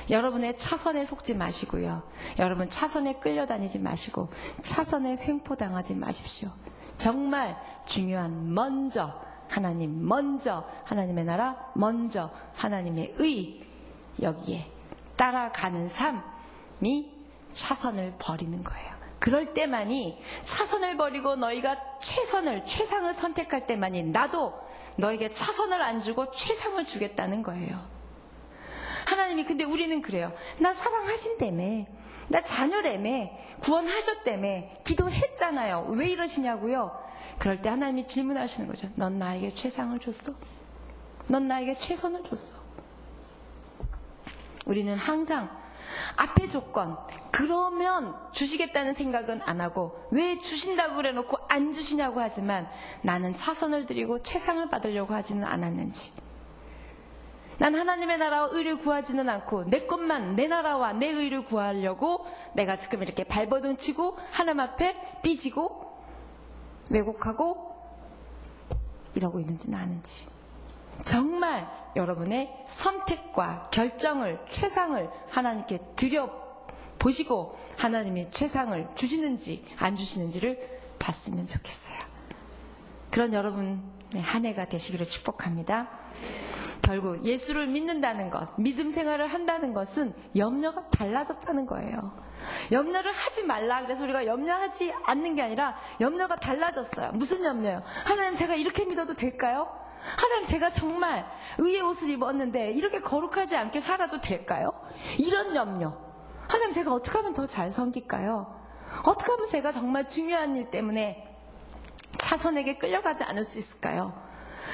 Speaker 1: 여러분의 차선에 속지 마시고요. 여러분 차선에 끌려다니지 마시고 차선에 횡포당하지 마십시오. 정말 중요한 먼저 하나님, 먼저 하나님의 나라, 먼저 하나님의 의, 여기에 따라가는 삶이 차선을 버리는 거예요. 그럴 때만이, 차선을 버리고 너희가 최상을 선택할 때만이 나도 너에게 차선을 안 주고 최상을 주겠다는 거예요. 하나님이, 근데 우리는 그래요. 나 사랑하신다며, 나 자녀라며, 구원하셨다며, 기도했잖아요. 왜 이러시냐고요? 그럴 때 하나님이 질문하시는 거죠. 넌 나에게 최상을 줬어? 넌 나에게 최선을 줬어? 우리는 항상 앞에 조건, 그러면 주시겠다는 생각은 안 하고, 왜 주신다고 그래 놓고 안 주시냐고 하지만 나는 차선을 드리고 최상을 받으려고 하지는 않았는지, 난 하나님의 나라와 의를 구하지는 않고 내 것만, 내 나라와 내 의를 구하려고 내가 지금 이렇게 발버둥 치고 하나님 앞에 삐지고 왜곡하고 이러고 있는지는 아는지, 정말 여러분의 선택과 결정을, 최상을 하나님께 드려보시고 하나님이 최상을 주시는지 안 주시는지를 봤으면 좋겠어요. 그런 여러분의 한 해가 되시기를 축복합니다. 결국 예수를 믿는다는 것, 믿음 생활을 한다는 것은 염려가 달라졌다는 거예요. 염려를 하지 말라 그래서 우리가 염려하지 않는 게 아니라 염려가 달라졌어요. 무슨 염려요? 하나님, 제가 이렇게 믿어도 될까요? 하나님, 제가 정말 의의 옷을 입었는데 이렇게 거룩하지 않게 살아도 될까요? 이런 염려. 하나님, 제가 어떻게 하면 더 잘 섬길까요? 어떻게 하면 제가 정말 중요한 일 때문에 차선에게 끌려가지 않을 수 있을까요?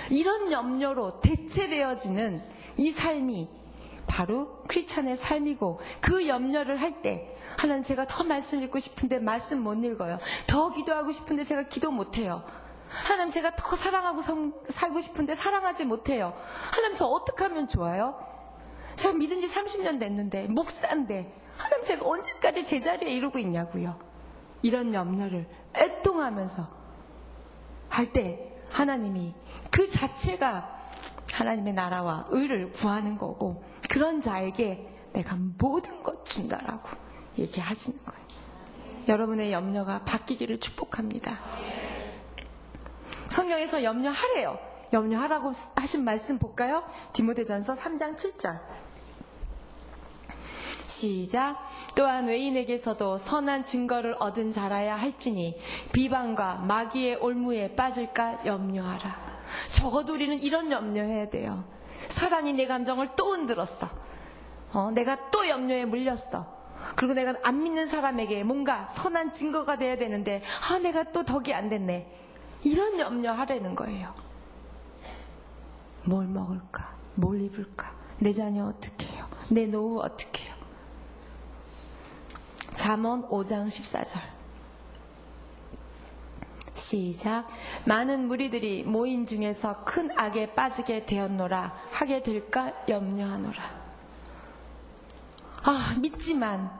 Speaker 1: 이런 염려로 대체되어지는 이 삶이 바로 크리스찬의 삶이고, 그 염려를 할 때 하나님, 제가 더 말씀 읽고 싶은데 말씀 못 읽어요. 더 기도하고 싶은데 제가 기도 못해요. 하나님, 제가 더 사랑하고 살고 싶은데 사랑하지 못해요. 하나님, 저 어떻게 하면 좋아요? 제가 믿은 지 30년 됐는데, 목사인데 하나님, 제가 언제까지 제자리에 이러고 있냐고요. 이런 염려를 애통하면서 할 때 하나님이 그 자체가 하나님의 나라와 의를 구하는 거고, 그런 자에게 내가 모든 것 준다라고 얘기하시는 거예요. 여러분의 염려가 바뀌기를 축복합니다. 성경에서 염려하래요. 염려하라고 하신 말씀 볼까요? 디모데전서 3장 7절. 시작. 또한 외인에게서도 선한 증거를 얻은 자라야 할지니 비방과 마귀의 올무에 빠질까 염려하라. 적어도 우리는 이런 염려해야 돼요. 사단이 내 감정을 또 흔들었어. 내가 또 염려에 물렸어. 그리고 내가 안 믿는 사람에게 뭔가 선한 증거가 돼야 되는데 내가 또 덕이 안 됐네. 이런 염려하라는 거예요. 뭘 먹을까? 뭘 입을까? 내 자녀 어떻게 해요? 내 노후 어떻게 해요? 잠언 5장 14절. 시작. 많은 무리들이 모인 중에서 큰 악에 빠지게 되었노라. 하게 될까 염려하노라. 믿지만,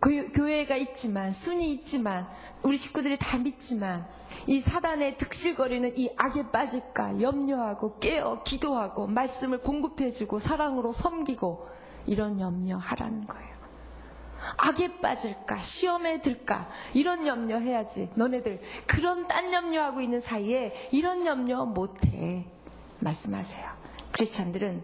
Speaker 1: 교회가 있지만, 순이 있지만, 우리 식구들이 다 믿지만, 이 사단의 득실거리는 이 악에 빠질까 염려하고 깨어 기도하고 말씀을 공급해주고 사랑으로 섬기고, 이런 염려하라는 거예요. 악에 빠질까, 시험에 들까, 이런 염려해야지. 너네들 그런 딴 염려하고 있는 사이에 이런 염려 못해. 말씀하세요. 크리스찬들은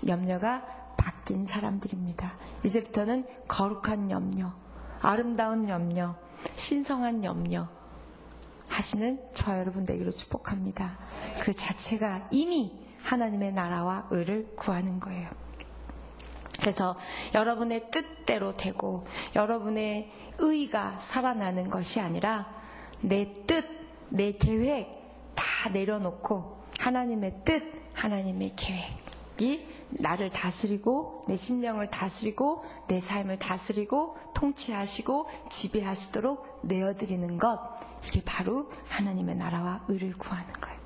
Speaker 1: 염려가 바뀐 사람들입니다. 이제부터는 거룩한 염려, 아름다운 염려, 신성한 염려 하시는 저와 여러분 되기를 축복합니다. 그 자체가 이미 하나님의 나라와 의를 구하는 거예요. 그래서 여러분의 뜻대로 되고 여러분의 의가 살아나는 것이 아니라 내 뜻, 내 계획 다 내려놓고 하나님의 뜻, 하나님의 계획이 나를 다스리고 내 심령을 다스리고 내 삶을 다스리고 통치하시고 지배하시도록 내어드리는 것, 이게 바로 하나님의 나라와 의를 구하는 거예요.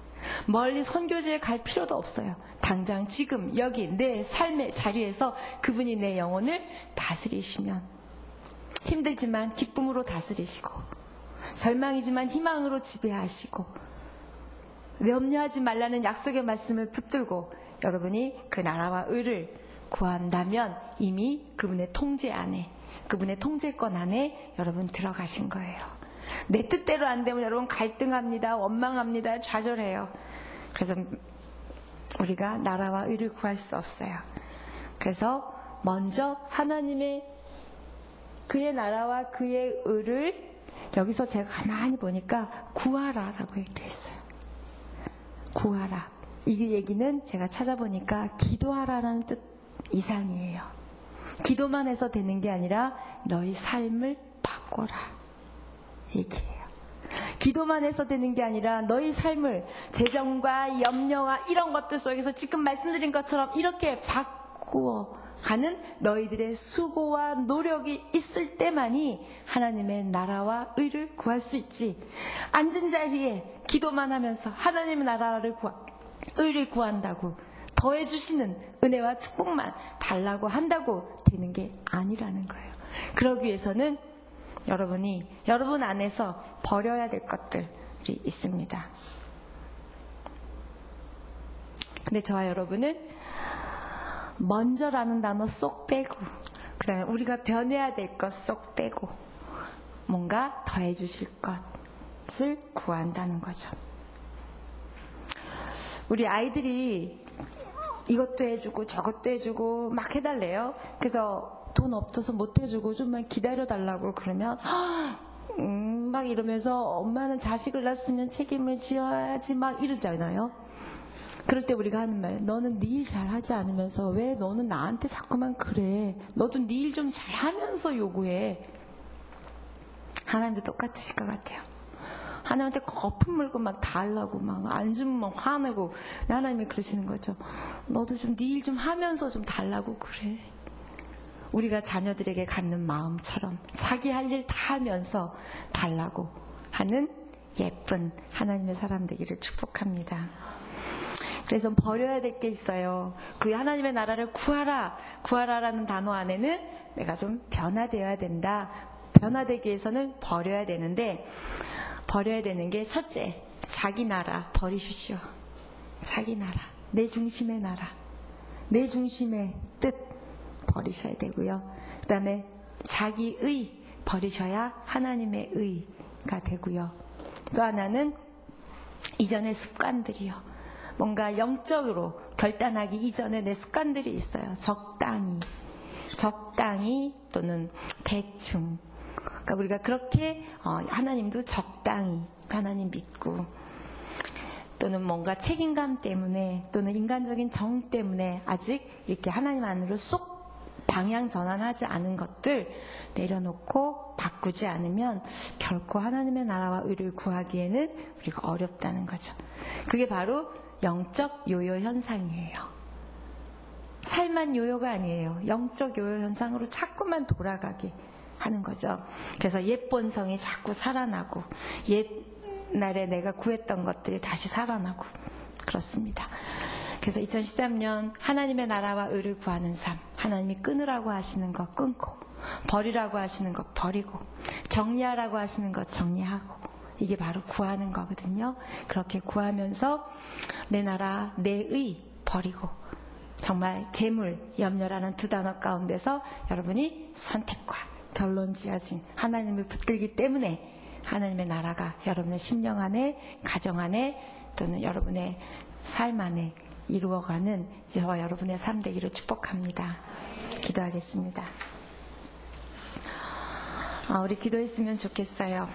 Speaker 1: 멀리 선교지에 갈 필요도 없어요. 당장 지금 여기 내 삶의 자리에서 그분이 내 영혼을 다스리시면, 힘들지만 기쁨으로 다스리시고 절망이지만 희망으로 지배하시고 염려하지 말라는 약속의 말씀을 붙들고 여러분이 그 나라와 의를 구한다면 이미 그분의 통제 안에, 그분의 통제권 안에 여러분 들어가신 거예요. 내 뜻대로 안 되면 여러분 갈등합니다. 원망합니다. 좌절해요. 그래서 우리가 나라와 의를 구할 수 없어요. 그래서 먼저 하나님의 그의 나라와 그의 의를 여기서 제가 가만히 보니까 구하라라고 되어 있어요. 구하라. 이 얘기는 제가 찾아보니까 기도하라는 뜻 이상이에요. 기도만 해서 되는 게 아니라 너희 삶을 바꿔라 얘기해요. 기도만 해서 되는 게 아니라 너희 삶을 재정과 염려와 이런 것들 속에서 지금 말씀드린 것처럼 이렇게 바꾸어 가는 너희들의 수고와 노력이 있을 때만이 하나님의 나라와 의를 구할 수 있지. 앉은 자리에 기도만 하면서 하나님의 나라를 의를 구한다고 더해주시는 은혜와 축복만 달라고 한다고 되는 게 아니라는 거예요. 그러기 위해서는 여러분 안에서 버려야 될 것들이 있습니다. 근데 저와 여러분은 먼저라는 단어 쏙 빼고, 그 다음에 우리가 변해야 될 것 쏙 빼고 뭔가 더해 주실 것을 구한다는 거죠. 우리 아이들이 이것도 해주고 저것도 해주고 막 해달래요. 그래서 돈 없어서 못 해주고 좀만 기다려달라고 그러면 막 이러면서 엄마는 자식을 낳았으면 책임을 지어야지 막 이러잖아요. 그럴 때 우리가 하는 말, 너는 네 일 잘하지 않으면서 왜 너는 나한테 자꾸만 그래. 너도 네 일 좀 잘하면서 요구해. 하나님도 똑같으실 것 같아요. 하나님한테 거품 물고 막 달라고 막 안 주면 막 화내고, 하나님이 그러시는 거죠. 너도 좀 네 일 좀 하면서 좀 달라고 그래. 우리가 자녀들에게 갖는 마음처럼 자기 할 일 다 하면서 달라고 하는 예쁜 하나님의 사람 되기를 축복합니다. 그래서 버려야 될 게 있어요. 그 하나님의 나라를 구하라라는 단어 안에는 내가 좀 변화되어야 된다. 변화되기 위해서는 버려야 되는데, 버려야 되는 게 첫째, 자기 나라 버리십시오. 자기 나라, 내 중심의 나라, 내 중심의 뜻 버리셔야 되고요. 그 다음에 자기의 버리셔야 하나님의 의가 되고요. 또 하나는 이전의 습관들이요. 뭔가 영적으로 결단하기 이전에 내 습관들이 있어요. 적당히 또는 대충. 그러니까 우리가 그렇게 하나님도 적당히 하나님 믿고, 또는 뭔가 책임감 때문에 또는 인간적인 정 때문에 아직 이렇게 하나님 안으로 쏙 방향 전환하지 않은 것들 내려놓고 바꾸지 않으면 결코 하나님의 나라와 의를 구하기에는 우리가 어렵다는 거죠. 그게 바로 영적 요요 현상이에요. 삶만 요요가 아니에요. 영적 요요 현상으로 자꾸만 돌아가게 하는 거죠. 그래서 옛 본성이 자꾸 살아나고 옛날에 내가 구했던 것들이 다시 살아나고 그렇습니다. 그래서 2013년 하나님의 나라와 의를 구하는 삶, 하나님이 끊으라고 하시는 것 끊고, 버리라고 하시는 것 버리고, 정리하라고 하시는 것 정리하고, 이게 바로 구하는 거거든요. 그렇게 구하면서 내 나라, 내 의 버리고, 정말 재물, 염려라는 두 단어 가운데서 여러분이 선택과 결론 지어진 하나님을 붙들기 때문에 하나님의 나라가 여러분의 심령 안에, 가정 안에, 또는 여러분의 삶 안에 이루어가는 저와 여러분의 삶 되기를 축복합니다. 기도하겠습니다. 우리 기도했으면 좋겠어요.